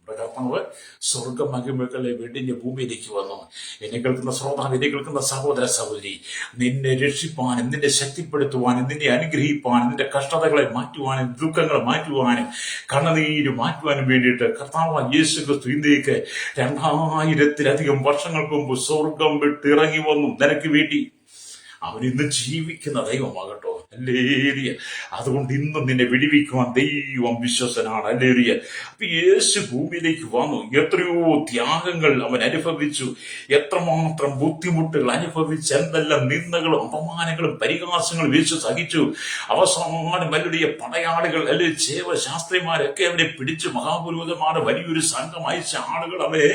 കർത്താവ് സ്വർഗ മഹിമകളെ വെടിഞ്ഞ് ഭൂമിയിലേക്ക് വന്നു. എന്നെ കേൾക്കുന്ന ശ്രോതാവ്, എന്നെ കേൾക്കുന്ന സഹോദര സഹോദരി, നിന്നെ രക്ഷിപ്പാനും നിന്നെ ശക്തിപ്പെടുത്തുവാനും നിന്നെ അനുഗ്രഹിപ്പാനും നിന്റെ കഷ്ടതകളെ മാറ്റുവാനും ദുഃഖങ്ങൾ മാറ്റുവാനും കണ്ണുനീര് മാറ്റുവാനും വേണ്ടിയിട്ട് കർത്താവ് യേശു ക്രിസ്തു ഇന്ത്യക്ക് 2000-ലധികം വർഷങ്ങൾക്ക് മുമ്പ് സ്വർഗം വിട്ട് ഇറങ്ങി വന്നു നിനക്ക് വേണ്ടി. അവൻ ഇന്ന് ജീവിക്കുന്ന ദൈവമാകട്ടോ. ഹല്ലേലൂയ. അതുകൊണ്ട് ഇന്നും നിന്നെ വിടുവിക്കുവാൻ ദൈവം വിശ്വസനാണ്. ഹല്ലേലൂയ. അപ്പൊ യേശു ഭൂമിയിലേക്ക് വന്നു. എത്രയോ ത്യാഗങ്ങൾ അവൻ അനുഭവിച്ചു, എത്രമാത്രം ബുദ്ധിമുട്ടുകൾ അനുഭവിച്ചു, എന്തെല്ലാം നിന്ദകളും അപമാനങ്ങളും പരിഹാസങ്ങളും യേശു സഹിച്ചു. അവസാനം വലിയ പടയാളികൾ ശാസ്ത്രിമാരൊക്കെ അവനെ പിടിച്ചു, മഹാപുരോഹിതന്മാരുടെ വലിയൊരു സംഘം അയച്ച ആളുകൾ അവനെ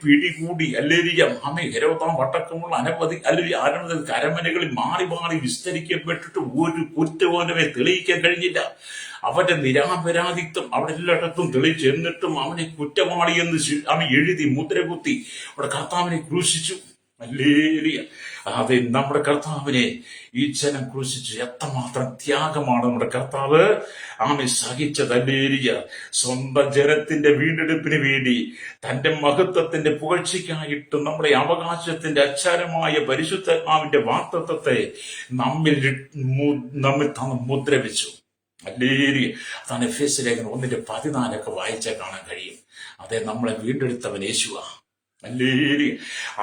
പിടികൂടി. ഹല്ലേലൂയ. ഹെരോദാം വട്ടക്കമുള്ള അനവധി അരമനകളിൽ മാറി മാറി വിസ്തരിക്കപ്പെട്ടിട്ട് ഒരു കുറ്റവാനവെ തെളിയിക്കാൻ കഴിഞ്ഞില്ല. അവന്റെ നിരാപരാധിത്വം അവിടെ എല്ലായിടത്തും തെളിയിച്ചു. എന്നിട്ടും അവനെ കുറ്റവാളിയെന്ന് അവൻ എഴുതി മുദ്രകുത്തി അവിടെ കർത്താവിനെ ക്രൂശിച്ചു. ഹല്ലേലൂയ. അതെ, നമ്മുടെ കർത്താവിനെ ഈ ജനം ക്രൂശിച്ചു. എത്രമാത്രം ത്യാഗമാണ് നമ്മുടെ കർത്താവ് സഹിച്ചത്. ഹല്ലേലൂയ. സ്വന്തം ജനത്തിന്റെ വീണ്ടെടുപ്പിന് വേണ്ടി തന്റെ മഹത്വത്തിന്റെ പുകഴ്ചയ്ക്കായിട്ട് നമ്മുടെ അവകാശത്തിന്റെ അച്ചാരമായ പരിശുദ്ധാത്മാവിന്റെ വാഗ്ദത്തത്തെ നമ്മിൽ മുദ്രവിച്ചു. ഹല്ലേലൂയ. അതാണ് എഫേസ്യ ലേഖനം 1:14 വായിച്ചാൽ കാണാൻ കഴിയും. അതെ, നമ്മളെ വീണ്ടെടുത്തവൻ യേശുവാ. ഹല്ലേലൂയ.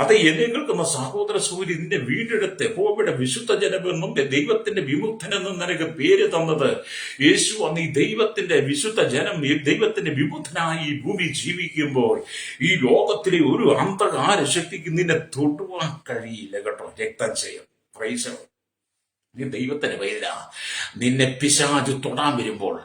അത് എന്നെ കേൾക്കുന്ന സഹോദര സൂര്യ, നിന്റെ വീണ്ടെടുത്ത് യഹോവയുടെ വിശുദ്ധ ജനമെന്നും ദൈവത്തിന്റെ വിമുക്തനെന്നും നിനക്ക് പേര് തന്നത് യേശു. അന്ന് ഈ ദൈവത്തിന്റെ വിശുദ്ധ ജനം, ദൈവത്തിന്റെ വിമുക്തനായി ഈ ഭൂമി ജീവിക്കുമ്പോൾ ഈ ലോകത്തിലെ ഒരു അന്ധകാര ശക്തിക്ക് നിന്നെ തൊടുവാൻ കഴിയില്ല കേട്ടോ. രക്തം ചെയ്യും. പ്രൈസ്. നീ ദൈവത്തിന്റെ പേരിലാ. നിന്നെ പിശാച് തൊടാൻ വരുമ്പോൾ,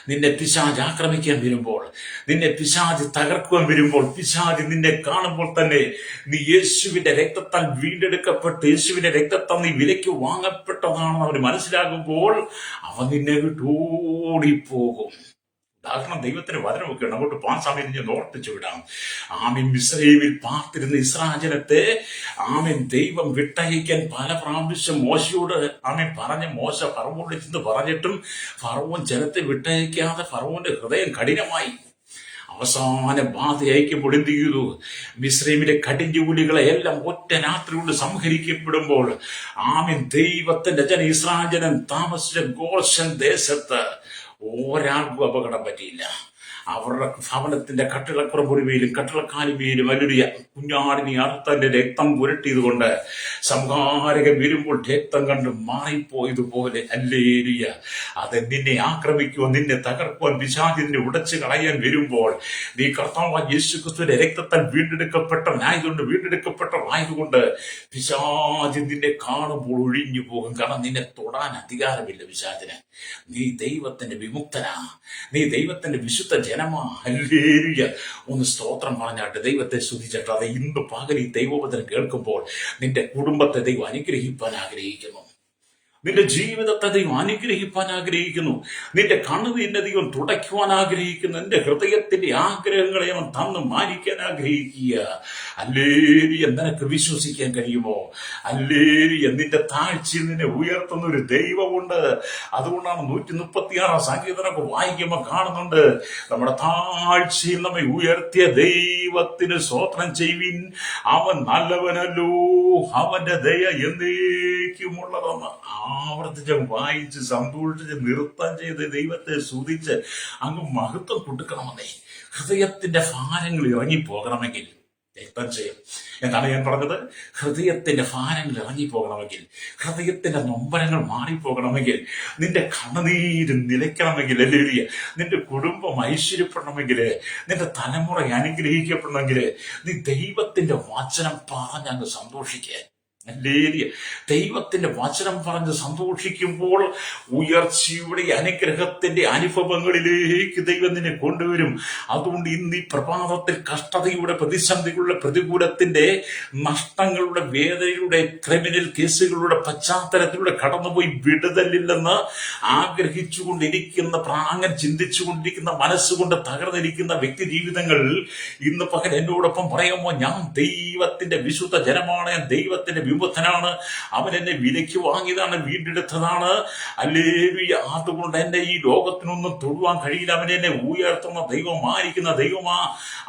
നിന്നെ പിശാച് ആക്രമിക്കാൻ വരുമ്പോൾ, നിന്നെ പിശാച് തകർക്കുവാൻ വരുമ്പോൾ, പിശാച് നിന്നെ കാണുമ്പോൾ തന്നെ നീ യേശുവിന്റെ രക്തത്താൽ വീണ്ടെടുക്കപ്പെട്ട് യേശുവിന്റെ രക്തത്താൽ നീ വിലയ്ക്ക് വാങ്ങപ്പെട്ടതാണെന്ന് അവന് മനസ്സിലാകുമ്പോൾ അവൻ നിന്നെ വിട്ടോടിപ്പോകും. ഉദാഹരണം, ദൈവത്തിന് വചനമൊക്കെ ഉണ്ട്, അങ്ങോട്ട് പോകാൻ സമയത്ത് ഞാൻ ഓർപ്പിച്ചു വിടാം. മിസ്രയീമിൽ പാർത്തിരുന്ന ഇസ്രായേലത്തെ ദൈവം വിട്ടയക്കാൻ പല പ്രാവശ്യം മോശയോട് പറഞ്ഞ മോശ ഫറവോട് ചെന്ന് പറഞ്ഞിട്ടും ഫറവോൻ ജനത്തെ വിട്ടയക്കാതെ ഫറവോന്റെ ഹൃദയം കഠിനമായി. അവസാന ബാധ അയക്കുമ്പോൾ എന്ത് ചെയ്തു? മിസ്രൈമിലെ കടിഞ്ചൂലികളെ എല്ലാം ഒറ്റ രാത്രി കൊണ്ട് സംഹരിക്കപ്പെടുമ്പോൾ ദൈവത്തിന്റെ ജന ഇസ്രായേൽ ജനം താമസിച്ച ഗോഷൻ ദേശത്ത് ഒരാൾക്കും അപകടം പറ്റിയില്ല. അവരുടെ ഭവനത്തിന്റെ കട്ടിളക്കുറമ്പുറിമയിലും കട്ടിളക്കാലിമയിലും വലിയ കുഞ്ഞാടിനെ അർത്ഥന്റെ രക്തം പുരട്ടിയത് കൊണ്ട് സംഹാരകൻ വരുമ്പോൾ രക്തം കണ്ട് മാറിപ്പോയതുപോലെ. ഹല്ലേലൂയ. അത് നിന്നെ ആക്രമിക്കുവാൻ, നിന്നെ തകർക്കുവാൻ, പിശാച് നിന്നെ ഉടച്ചു കളയാൻ വരുമ്പോൾ നീ കർത്താവായ യേശുക്രിസ്തുവിന്റെ രക്തത്താൽ വീണ്ടെടുക്കപ്പെട്ടവനായതുകൊണ്ട് പിശാച് നിന്നെ കാണുമ്പോൾ ഒഴിഞ്ഞു പോകും. കാരണം നിന്നെ തൊടാൻ അധികാരമില്ല പിശാചിന്. നീ ദൈവത്തിന്റെ വിമുക്തനാ, നീ ദൈവത്തിന്റെ വിശുദ്ധ ജനമാ. ഹല്ലേലൂയ. ഒന്ന് സ്തോത്രം പറഞ്ഞാട്ട് ദൈവത്തെ സ്തുതിച്ചിട്ട് അത് ഇന്ന് പകൽ ഈ ദൈവവചനം കേൾക്കുമ്പോൾ നിന്റെ കുടുംബത്തെ ദൈവം അനുഗ്രഹിപ്പാൻ ആഗ്രഹിക്കുന്നു. നിന്റെ ജീവിതത്തെ ദൈവം അനുഗ്രഹിപ്പാൻ ആഗ്രഹിക്കുന്നു. നിന്റെ കണ്ണുനീരിനെ ദൈവം തുടയ്ക്കുവാൻ ആഗ്രഹിക്കുന്നു. നിന്റെ ഹൃദയത്തിന്റെ ആഗ്രഹങ്ങളെ അവൻ തന്ന് മാനിക്കാൻ ആഗ്രഹിക്കുക. ഹല്ലേലൂയ. നിനക്ക് വിശ്വസിക്കാൻ കഴിയുമോ? ഹല്ലേലൂയ. നിന്റെ താഴ്ചയിൽ നിന്നെ ഉയർത്തുന്ന ഒരു ദൈവമുണ്ട്. അതുകൊണ്ടാണ് 136 സങ്കീർത്തനമൊക്കെ വായിക്കുമ്പോൾ കാണുന്നുണ്ട്, നമ്മുടെ താഴ്ചയിൽ നമ്മെ ഉയർത്തിയ ദൈവത്തിന് സ്തോത്രം ചെയ്യുവിൻ, അവൻ നല്ലവനല്ലോ, അവന്റെ ദയ എന്നേക്കുമുള്ളതെന്ന് ആവർത്തിച്ച് വായിച്ച് സന്തോഷിച്ച് നൃത്തം ചെയ്ത് ദൈവത്തെ സ്തുതിച്ച് അങ്ങ് മഹത്വം കൊടുക്കണമെന്നേ. ഹൃദയത്തിന്റെ ഭാരങ്ങൾ ഇറങ്ങിപ്പോകണമെങ്കിൽ രക്തം ചെയ്യും. എന്താണ് ഞാൻ പറഞ്ഞത്? ഹൃദയത്തിന്റെ ഭാരങ്ങൾ ഇറങ്ങിപ്പോകണമെങ്കിൽ, ഹൃദയത്തിന്റെ നൊമ്പരങ്ങൾ മാറിപ്പോകണമെങ്കിൽ, നിന്റെ കണ്ണുനീര് നിലയ്ക്കണമെങ്കിൽ, അല്ലെങ്കിൽ നിന്റെ കുടുംബം ഐശ്വര്യപ്പെടണമെങ്കിൽ, നിന്റെ തലമുറ അനുഗ്രഹിക്കപ്പെടണമെങ്കിൽ, നീ ദൈവത്തിന്റെ വചനം പറഞ്ഞങ്ങ് സന്തോഷിക്കുക. ഹല്ലേലൂയ. ദൈവത്തിന്റെ വചനം പറഞ്ഞ് സന്തോഷിക്കുമ്പോൾ ഉയർച്ചയുടെ അനുഗ്രഹത്തിന്റെ അനുഭവങ്ങളിലേക്ക് ദൈവം നിന്നെ കൊണ്ടുവരും. അതുകൊണ്ട് ഇന്ന് ഈ പ്രഭാതത്തിൽ കഷ്ടതയുടെ, പ്രതിസന്ധികളുടെ, പ്രതികൂലത്തിന്റെ, നഷ്ടങ്ങളുടെ, വേദനയുടെ, ക്രിമിനൽ കേസുകളുടെ പശ്ചാത്തലത്തിലൂടെ കടന്നുപോയി വിടുതലില്ലെന്ന് ആഗ്രഹിച്ചുകൊണ്ടിരിക്കുന്ന, പ്രാങ്ങൻ ചിന്തിച്ചുകൊണ്ടിരിക്കുന്ന, മനസ്സുകൊണ്ട് തകർന്നിരിക്കുന്ന വ്യക്തി ജീവിതങ്ങൾ ഇന്ന് പകൽ എന്നോടൊപ്പം പറയുമ്പോൾ, ഞാൻ ദൈവത്തിന്റെ വിശുദ്ധ ജനമാണ്, ഞാൻ ദൈവത്തിന്റെ വിമുക്തനാണ്, അവൻ എന്നെ വിലയ്ക്ക് വാങ്ങിയതാണ്, വീണ്ടെടുത്തതാണ്. ഹല്ലേലൂയ. അതുകൊണ്ട് എന്നെ ഈ ലോകത്തിനൊന്നും തൊടുവാൻ കഴിയില്ല. അവൻ എന്നെ ഉയർത്തുന്ന ദൈവം, മാനിക്കുന്ന ദൈവമാ,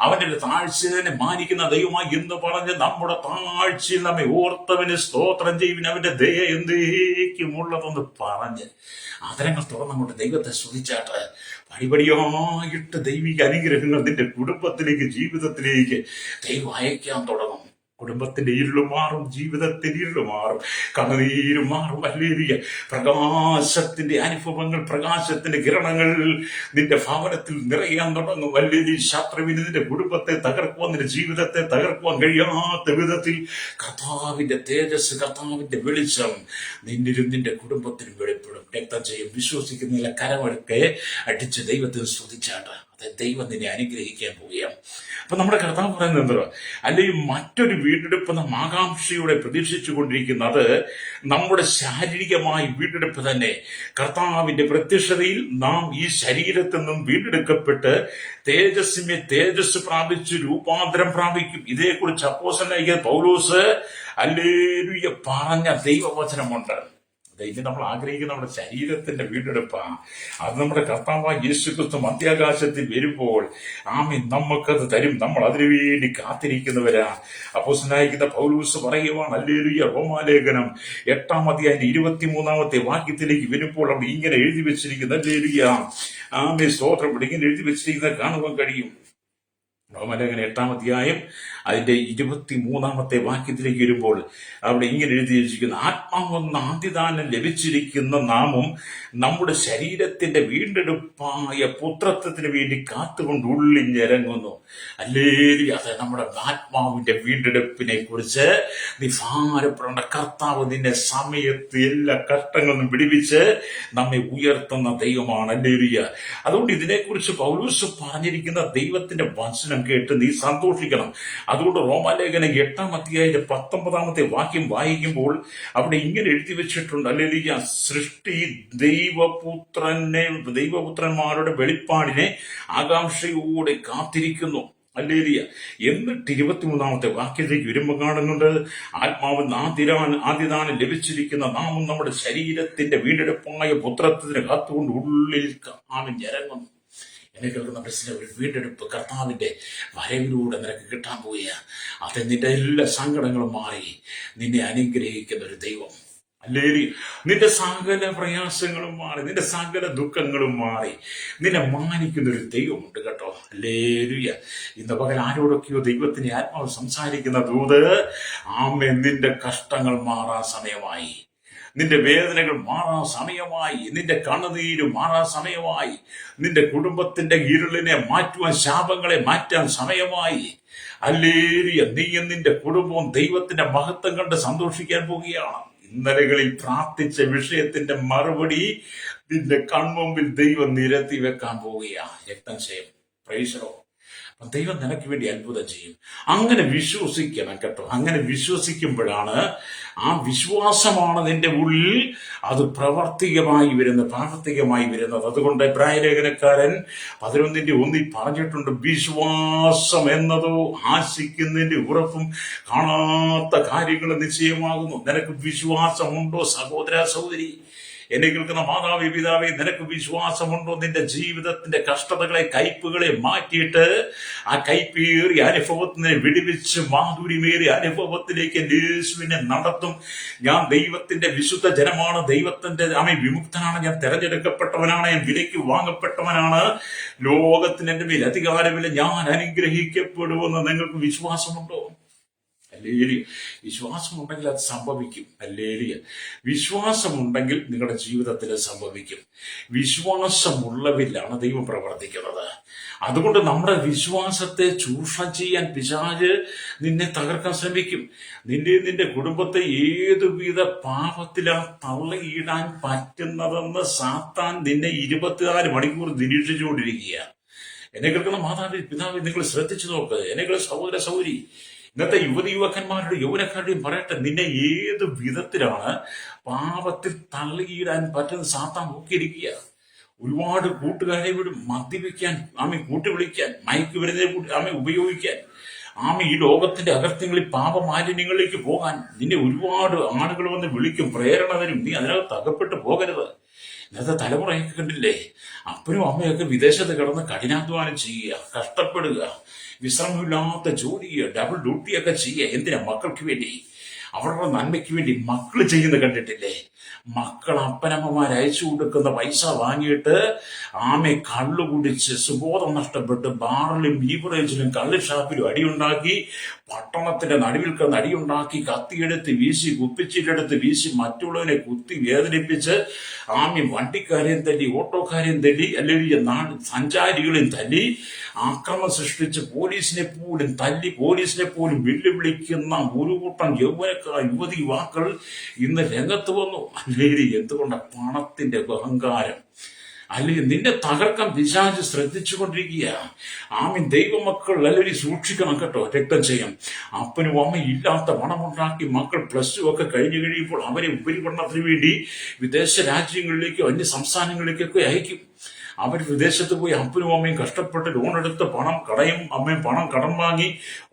അവന്റെ താഴ്ചയെ മാനിക്കുന്ന ദൈവമാ എന്ന് പറഞ്ഞ് നമ്മുടെ താഴ്ചയിൽ നമ്മെ ഓർത്തവന് സ്തോത്രം ചെയ്യുവിൻ, അവന്റെ ദയ എന്തേക്കുമുള്ളതെന്ന് പറഞ്ഞ് അതരങ്ങൾ തുറന്നങ്ങോട്ട് ദൈവത്തെ സ്തുതിച്ചാട്ട് പടിപടിയായിട്ട് ദൈവിക അനുഗ്രഹങ്ങൾ നിന്റെ കുടുംബത്തിലേക്ക്, ജീവിതത്തിലേക്ക് ദൈവം അയക്കാൻ തുടങ്ങും. കുടുംബത്തിന്റെ ഇരുള് മാറും, ജീവിതത്തിന്റെ ഇരുള് മാറും, കണ്ണുനീര് മാറും. ഹല്ലേലൂയ. പ്രകാശത്തിന്റെ അനുഭവങ്ങൾ, പ്രകാശത്തിന്റെ കിരണങ്ങൾ നിന്റെ ഭവനത്തിൽ നിറയാൻ തുടങ്ങും. ഹല്ലേലൂയ. ശത്രുവിന് നിന്റെ കുടുംബത്തെ തകർക്കുവാൻ, നിന്റെ ജീവിതത്തെ തകർക്കുവാൻ കഴിയാത്ത വിധത്തിൽ കർത്താവിന്റെ തേജസ്, കർത്താവിന്റെ വെളിച്ചം നിന്നിലും നിന്റെ കുടുംബത്തിനും വെളിപ്പെടും. രക്തം ചെയ്യും. വിശ്വസിക്കുന്നില്ല കരമൊക്കെ അടിച്ച് ദൈവത്തിന് സ്തുതിച്ചാട്ട് ദൈവം നിന്നെ അനുഗ്രഹിക്കാൻ പോവുകയാണ്. അപ്പൊ നമ്മുടെ കർത്താവ് പറയുന്നത് എന്തോ, അല്ലെങ്കിൽ മറ്റൊരു വീണ്ടെടുപ്പ് നാം ആകാംക്ഷയോടെ പ്രതീക്ഷിച്ചു കൊണ്ടിരിക്കുന്നത് നമ്മുടെ ശാരീരികമായ വീണ്ടെടുപ്പ് തന്നെ. കർത്താവിന്റെ പ്രത്യക്ഷതയിൽ നാം ഈ ശരീരത്തിൽ നിന്നും വീണ്ടെടുക്കപ്പെട്ട് തേജസ് പ്രാപിച്ച് രൂപാന്തരം പ്രാപിക്കും. ഇതേക്കുറിച്ച് അപ്പോസ്തലനായ പൗലോസ് ഹല്ലേലൂയ പറഞ്ഞ ദൈവവചനമുണ്ട്. ഇനി നമ്മൾ ആഗ്രഹിക്കുന്ന നമ്മുടെ ശരീരത്തിന്റെ വീണ്ടെടുപ്പാണ്. അത് നമ്മുടെ കർത്താവായ യേശുക്രിസ്തു മധ്യാകാശത്തിൽ വരുമ്പോൾ ആമേൻ നമുക്കത് തരും. നമ്മൾ അതിനുവേണ്ടി കാത്തിരിക്കുന്നവരാ. അപ്പോസ്തലനായ പൗലോസ് പറയുവാണ്, ഹല്ലേലൂയ, റോമാലേഖനം 8-ാം അധ്യായം 23-ാമത്തെ വാക്യത്തിലേക്ക് വരുമ്പോൾ അവിടെ ഇങ്ങനെ എഴുതി വെച്ചിരിക്കുന്നത്, ഹല്ലേലൂയ, ആമേൻ, സ്തോത്രം, ഇങ്ങനെ എഴുതി വെച്ചിരിക്കുന്നത് കാണുവാൻ കഴിയും. റോമാലേഖനം 8-ാം അധ്യായം അതിന്റെ 23-ാമത്തെ വാക്യത്തിലേക്ക് വരുമ്പോൾ അവിടെ ഇങ്ങനെ എഴുതി വെച്ചിരിക്കുന്നു, ആത്മാവെന്ന ആദ്യദാനം ലഭിച്ചിരിക്കുന്ന നാമും നമ്മുടെ ശരീരത്തിന്റെ വീണ്ടെടുപ്പായ പുത്രത്വത്തിന് വേണ്ടി കാത്തുകൊണ്ട് ഉള്ളിഞ്ഞിറങ്ങുന്നു. ഹല്ലേലൂയ. അത് നമ്മുടെ ആത്മാവിന്റെ വീണ്ടെടുപ്പിനെ കുറിച്ച് നീ ഭാരപ്പെടേണ്ട. കർത്താവ് നിന്നെ സമയത്ത് എല്ലാ കഷ്ടങ്ങളും വിടുവിച്ച് നമ്മെ ഉയർത്തുന്ന ദൈവമാണ്. ഹല്ലേലൂയ. അതുകൊണ്ട് ഇതിനെക്കുറിച്ച് പൗലോസ് പറഞ്ഞിരിക്കുന്ന ദൈവത്തിന്റെ വചനം കേട്ട് നീ സന്തോഷിക്കണം. അതുകൊണ്ട് റോമാലേഖനം 8-ാം അധ്യായം 19-ാമത്തെ വാക്യം വായിക്കുമ്പോൾ അവിടെ ഇങ്ങനെ എഴുതി വെച്ചിട്ടുണ്ട്, ഹല്ലേലൂയ, സൃഷ്ടി ദൈവപുത്രന്മാരുടെ വെളിപ്പാടിനെ ആകാംക്ഷയോടെ കാത്തിരിക്കുന്നു. ഹല്ലേലൂയ. എന്നിട്ട് 23-ാമത്തെ വാക്യത്തിലേക്ക് വരുമ്പോൾ കാണുന്നുണ്ട്, ആത്മാവെന്ന് ആദ്യദാനം ലഭിച്ചിരിക്കുന്ന നാമും നമ്മുടെ ശരീരത്തിന്റെ വീണ്ടെടുപ്പായ പുത്രത്വത്തിന് കാത്തുകൊണ്ട് ഉള്ളിൽ ആമേൻ ഇറങ്ങുന്നു. എന്നെ കേൾക്കുന്ന പ്രശ്നം, ഒരു വീണ്ടെടുപ്പ് കർത്താവിന്റെ വരവിലൂടെ നിനക്ക് കിട്ടാൻ പോവുക. അത് നിന്റെ എല്ലാ സങ്കടങ്ങളും മാറി നിന്നെ അനുഗ്രഹിക്കുന്ന ഒരു ദൈവം. ഹല്ലേലൂയ. നിന്റെ സകല പ്രയാസങ്ങളും മാറി, നിന്റെ സകല ദുഃഖങ്ങളും മാറി നിന്നെ മാനിക്കുന്ന ഒരു ദൈവമുണ്ട് കേട്ടോ. ഹല്ലേലൂയ. ഇന്ന് പകൽ ആരോടൊക്കെയോ ദൈവത്തിന്റെ ആത്മാവ് സംസാരിക്കുന്ന ദൂത്, ആമേൻ, നിന്റെ കഷ്ടങ്ങൾ മാറാൻ സമയമായി, നിന്റെ വേദനകൾ മാറാൻ സമയമായി, നിന്റെ കണ്ണുനീര് മാറാൻ സമയമായി, നിന്റെ കുടുംബത്തിന്റെ ഇരുളിനെ മാറ്റുവാൻ, ശാപങ്ങളെ മാറ്റാൻ സമയമായി. ഹല്ലേലൂയ. നീയും നിന്റെ കുടുംബവും ദൈവത്തിന്റെ മഹത്വം കണ്ട് സന്തോഷിക്കാൻ പോവുകയാണ്. ഇന്നലകളിൽ പ്രാർത്ഥിച്ച വിഷയത്തിന്റെ മറുപടി നിന്റെ കൺമുമ്പിൽ ദൈവം നിരത്തി വെക്കാൻ പോവുകയാണ്. രക്തം ചെയ്യും. Praise the Lord. ദൈവം നിനക്ക് വേണ്ടി അത്ഭുതം ചെയ്യും. അങ്ങനെ വിശ്വസിക്കണം കേട്ടോ. അങ്ങനെ വിശ്വസിക്കുമ്പോഴാണ്, ആ വിശ്വാസമാണ് നിന്റെ ഉള്ളിൽ അത് പ്രാവർത്തികമായി വരുന്നത്. അതുകൊണ്ട് എബ്രായ ലേഖനക്കാരൻ 11:1 പറഞ്ഞിട്ടുണ്ട്, വിശ്വാസം എന്നതോ ആശിക്കുന്നതിന്റെ ഉറപ്പും കാണാത്ത കാര്യങ്ങൾ നിശ്ചയമാകുന്നു. നിനക്ക് വിശ്വാസമുണ്ടോ സഹോദര സഹോദരി? എന്നെ കേൾക്കുന്ന മാതാവേ പിതാവേ, നിനക്ക് വിശ്വാസമുണ്ടോ? നിന്റെ ജീവിതത്തിന്റെ കഷ്ടതകളെ, കയ്പുകളെ മാറ്റിയിട്ട് ആ കയ്പേറിയ അനുഭവത്തിനെ വിടുവിച്ച് മാധുര്യമേറിയ അനുഭവത്തിലേക്ക് യേശുവിനെ നടത്തും. ഞാൻ ദൈവത്തിന്റെ വിശുദ്ധ ജനമാണ്, ദൈവത്തിന്റെ വിമുക്തനാണ്, ഞാൻ തെരഞ്ഞെടുക്കപ്പെട്ടവനാണ്, ഞാൻ വിലയ്ക്ക് വാങ്ങപ്പെട്ടവനാണ്, ലോകത്തിന് എന്റെ മേൽ അധികാരമില്ല, ഞാൻ അനുഗ്രഹിക്കപ്പെടുമെന്ന് നിങ്ങൾക്ക് വിശ്വാസമുണ്ടോ? ഹല്ലേലൂയ. വിശ്വാസമുണ്ടെങ്കിൽ അത് സംഭവിക്കും. ഹല്ലേലൂയ. വിശ്വാസമുണ്ടെങ്കിൽ നിങ്ങളുടെ ജീവിതത്തിൽ സംഭവിക്കും. വിശ്വാസമുള്ളവരിലാണ് ദൈവം പ്രവർത്തിക്കുന്നത്. അതുകൊണ്ട് നമ്മുടെ വിശ്വാസത്തെ ചൂഷണം ചെയ്യാൻ പിശാച് നിന്നെ തകർക്കാൻ ശ്രമിക്കും. നിന്റെ കുടുംബത്തെ ഏതുവിധ പാപത്തിലാണ് തള്ളിയിടാൻ പറ്റുന്നതെന്ന് സാത്താൻ നിന്നെ 24 മണിക്കൂർ നിരീക്ഷിച്ചുകൊണ്ടിരിക്കുക. എന്നെ കേൾക്കുന്ന മാതാവേ പിതാവേ, നിങ്ങൾ ശ്രദ്ധിച്ചു നോക്ക്. എന്നെ സഹോദര സഹോദരി, ഇന്നത്തെ യുവക്കന്മാരുടെ യൗവനക്കാരുടെയും പറയട്ടെ, നിന്നെ ഏത് വിധത്തിലാണ് പാപത്തിൽ തള്ളിയിടാൻ പറ്റുന്ന സാത്താൻ നോക്കിയിരിക്കുക. ഒരുപാട് കൂട്ടുകാരെ വിടും മദ്യപിക്കാൻ, കൂട്ടി വിളിക്കാൻ, മയക്കുമരുന്നിനെ ഉപയോഗിക്കാൻ, ഈ ലോകത്തിന്റെ അകൃത്യങ്ങളിൽ പാപമാലിന്യങ്ങളിലേക്ക് പോകാൻ നിന്നെ ഒരുപാട് ആളുകൾ വന്ന് വിളിക്കും, പ്രേരണ തരും. നീ അതിനകത്ത് അകപ്പെട്ട് പോകരുത്. ഇന്നത്തെ തലമുറയൊക്കെ കണ്ടില്ലേ, അപ്പനും അമ്മയൊക്കെ വിദേശത്ത് കിടന്ന് കഠിനാധ്വാനം ചെയ്യുക, കഷ്ടപ്പെടുക, വിശ്രമമില്ലാത്ത ജോലി ചെയ്യുക, ഡബിൾ ഡ്യൂട്ടിയൊക്കെ ചെയ്യുക. എന്തിനാ? മക്കൾക്ക് വേണ്ടി, അവരുടെ നന്മയ്ക്ക് വേണ്ടി. മക്കള് ചെയ്യുന്ന കണ്ടിട്ടില്ലേ? മക്കൾ അപ്പനമ്മമാർ അയച്ചു കൊടുക്കുന്ന പൈസ വാങ്ങിയിട്ട് കള്ളു കുടിച്ച് സുബോധം നഷ്ടപ്പെട്ട് ബാറിലും ബീവറേജിലും കള്ള് ഷാപ്പിലും അടിയുണ്ടാക്കി, പട്ടണത്തിന്റെ നടുവിൽ കിടന്ന് അടിയുണ്ടാക്കി, കത്തിയെടുത്ത് വീശി, കുപ്പിച്ചിട്ടെടുത്ത് വീശി, മറ്റുള്ളവനെ കുത്തി വേദനിപ്പിച്ച് വണ്ടിക്കാരെയും തല്ലി, ഓട്ടോക്കാരെയും തല്ലി, അല്ലെങ്കിൽ സഞ്ചാരികളെയും തല്ലി, ആക്രമണം സൃഷ്ടിച്ച് പോലീസിനെ പോലും വെല്ലുവിളിക്കുന്ന ഒരു കൂട്ടം യുവതി യുവാക്കൾ ഇന്ന് രംഗത്ത് വന്നു. അല്ലെങ്കിൽ എന്തുകൊണ്ട്? പണത്തിന്റെ അഹങ്കാരം. അല്ലെങ്കിൽ നിന്നെ തകർക്കാൻ പിശാച് ശ്രദ്ധിച്ചുകൊണ്ടിരിക്കുക. ദൈവമക്കൾ അല്ലെങ്കിൽ സൂക്ഷിക്കണം കേട്ടോ. രക്തം ചെയ്യാം. അപ്പനും അമ്മയും ഇല്ലാത്ത പണമുണ്ടാക്കി മക്കൾ +2 ഒക്കെ കഴിഞ്ഞു കഴിയുമ്പോൾ അവരെ ഉപരിപഠനത്തിന് വേണ്ടി വിദേശ രാജ്യങ്ങളിലേക്കോ അന്യ സംസ്ഥാനങ്ങളിലേക്കൊക്കെ അയക്കും. അവർ വിദേശത്ത് പോയി അപ്പനും അമ്മയും കഷ്ടപ്പെട്ട് ലോൺ എടുത്ത് അമ്മയും പണം കടം വാങ്ങി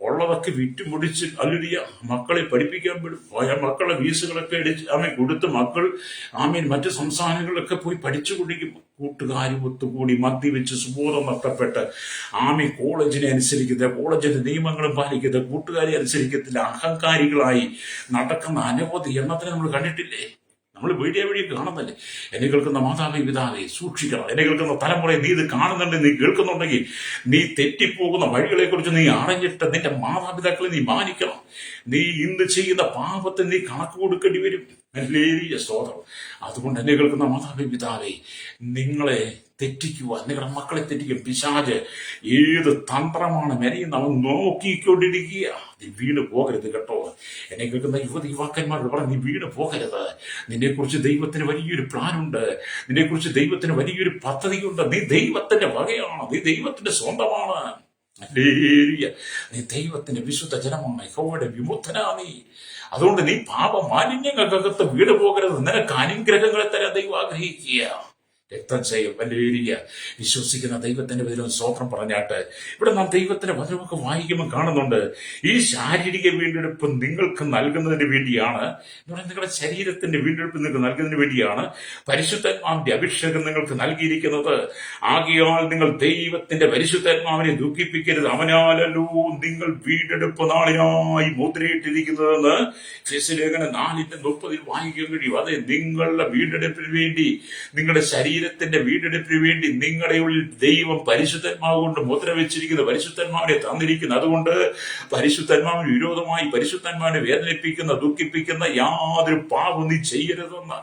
ഉള്ളതൊക്കെ വിറ്റുമുടിച്ച് അല്ലെങ്കിൽ മക്കളെ പഠിപ്പിക്കാൻ വിടും. മക്കളെ ഫീസുകളൊക്കെ കൊടുത്ത് മക്കൾ മറ്റു സംസ്ഥാനങ്ങളിലൊക്കെ പോയി പഠിച്ചു കൊണ്ടിരിക്കും. കൂട്ടുകാരും ഒത്തുകൂടി മദ്യവെച്ച് സുബോധം നഷ്ടപ്പെട്ട് കോളേജിനെ അനുസരിക്കുന്ന, കോളേജിന്റെ നിയമങ്ങളും പാലിക്കുന്ന, കൂട്ടുകാരെ അനുസരിക്കത്തില്ല, അഹങ്കാരികളായി നടക്കുന്ന അനവധി എണ്ണത്തിനെ നമ്മൾ കണ്ടിട്ടില്ലേ? നമ്മൾ വീഡിയോ കാണുന്നല്ലേ? എന്നെ കേൾക്കുന്ന മാതാവേ പിതാവേ, സൂക്ഷിക്കണം. എന്നെ കേൾക്കുന്ന തലമുറയെ, നീ ഇത് കാണുന്നുണ്ട്, നീ കേൾക്കുന്നുണ്ടെങ്കിൽ നീ തെറ്റിപ്പോകുന്ന വഴികളെ കുറിച്ച് നീ അറിഞ്ഞിട്ട് നിന്റെ മാതാപിതാക്കളെ നീ മാനിക്കണം. നീ ഇന്ന് ചെയ്യുന്ന പാപത്തെ നീ കണക്ക് കൊടുക്കേണ്ടി വരും. വലിയ സ്തോത്രം. അതുകൊണ്ട് എന്നെ കേൾക്കുന്ന മാതാവേ പിതാവേ, നിങ്ങളെ തെറ്റിക്കുക, നിങ്ങളുടെ മക്കളെ തെറ്റിക്കും പിശാച്. ഏത് തന്ത്രമാണ് മെനയുന്ന അവൻ നോക്കിക്കൊണ്ടിരിക്കുക. നീ വീണ് പോകരുത് കേട്ടോ. എന്നെ കേൾക്കുന്ന യുവാക്കന്മാരോട് പറഞ്ഞു, നീ വീണ് പോകരുത്. നിന്നെക്കുറിച്ച് ദൈവത്തിന് വലിയൊരു പ്ലാനുണ്ട്, നിന്നെക്കുറിച്ച് ദൈവത്തിന് വലിയൊരു പദ്ധതിയുണ്ട്. നീ ദൈവത്തിന്റെ വകയാണ്, നീ ദൈവത്തിന്റെ സ്വന്തമാണ്. നീ ദൈവത്തിന്റെ വിശുദ്ധ ജനമാണ്, യഹോവയുടെ വിമുക്തനാ നീ. അതുകൊണ്ട് നീ പാപമാലിന്യങ്ങൾക്കകത്ത് വീട് പോകരുത്. നിനക്ക് അനുഗ്രഹങ്ങളെ തരാൻ ദൈവം ആഗ്രഹിക്കുക. രക്തം ചെയ്യും. വലിയ വിശ്വസിക്കുന്ന ദൈവത്തിന്റെ പേരിലും സ്തോത്രം പറഞ്ഞാട്ട് ഇവിടെ നാം ദൈവത്തിന്റെ വചനമൊക്കെ വായിക്കുമ്പോൾ കാണുന്നുണ്ട്, ഈ ശാരീരിക വീണ്ടെടുപ്പ് നിങ്ങൾക്ക് നൽകുന്നതിന് വേണ്ടിയാണ്. നിങ്ങളുടെ ശരീരത്തിന്റെ വീണ്ടെടുപ്പ് നിങ്ങൾക്ക് നൽകുന്നതിന് വേണ്ടിയാണ് പരിശുദ്ധാത്മാവിന്റെ അഭിഷേകം നിങ്ങൾക്ക് നൽകിയിരിക്കുന്നത്. ആകയാൽ നിങ്ങൾ ദൈവത്തിന്റെ പരിശുദ്ധാത്മാവിനെ ദുഃഖിപ്പിക്കരുത്, അവനാലല്ലോ നിങ്ങൾ വീണ്ടെടുപ്പ് നാളിനായി മുദ്രയിട്ടിരിക്കുന്നതെന്ന് ലേഖനം 4:30 വായിക്കാൻ കഴിയും. അതെ, നിങ്ങളുടെ വീണ്ടെടുപ്പിന് വേണ്ടി, നിങ്ങളുടെ ശരീരത്തിന്റെ വീണ്ടെടുപ്പിന് വേണ്ടി നിങ്ങളുടെ ഉള്ളിൽ ദൈവം പരിശുദ്ധാത്മാവ് കൊണ്ട് മുദ്ര വെച്ചിരിക്കുന്ന, പരിശുദ്ധാത്മാവിനെ തന്നിരിക്കുന്നു. അതുകൊണ്ട് പരിശുദ്ധാത്മാവിന് വിരോധമായി, പരിശുദ്ധാത്മാവിനെ വേദനിപ്പിക്കുന്ന, ദുഃഖിപ്പിക്കുന്ന യാതൊരു പാപം നീ ചെയ്യരുതെന്ന്.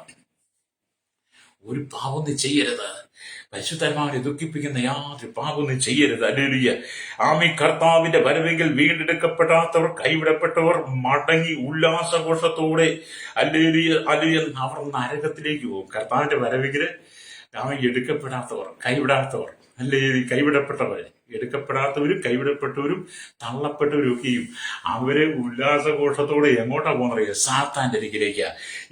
ഒരു പാപം നീ ചെയ്യരുത്. പരിശുദ്ധാത്മാവിനെ ദുഃഖിപ്പിക്കുന്ന യാതൊരു പാപം നീ ചെയ്യരുത്. ഹല്ലേലൂയ. കർത്താവിന്റെ വരവെങ്കിൽ വീണ്ടെടുക്കപ്പെടാത്തവർ, കൈവിടപ്പെട്ടവർ മടങ്ങി ഉല്ലാസഘോഷത്തോടെ ഹല്ലേലൂയ അവർ നരകത്തിലേക്ക് പോകും. കർത്താവിന്റെ വരവെങ്കിൽ എടുക്കപ്പെടാത്തവർ, കൈവിടാത്തവർ, കൈവിടപ്പെട്ടവർ എടുക്കപ്പെടാത്തവരും കൈവിടപ്പെട്ടവരും തള്ളപ്പെട്ടവരും ഒക്കെയും അവരെ ഉല്ലാസഘോഷത്തോടെ എങ്ങോട്ടാ പോകുന്നത്? സാത്താന്റെ അരികിലേക്ക്.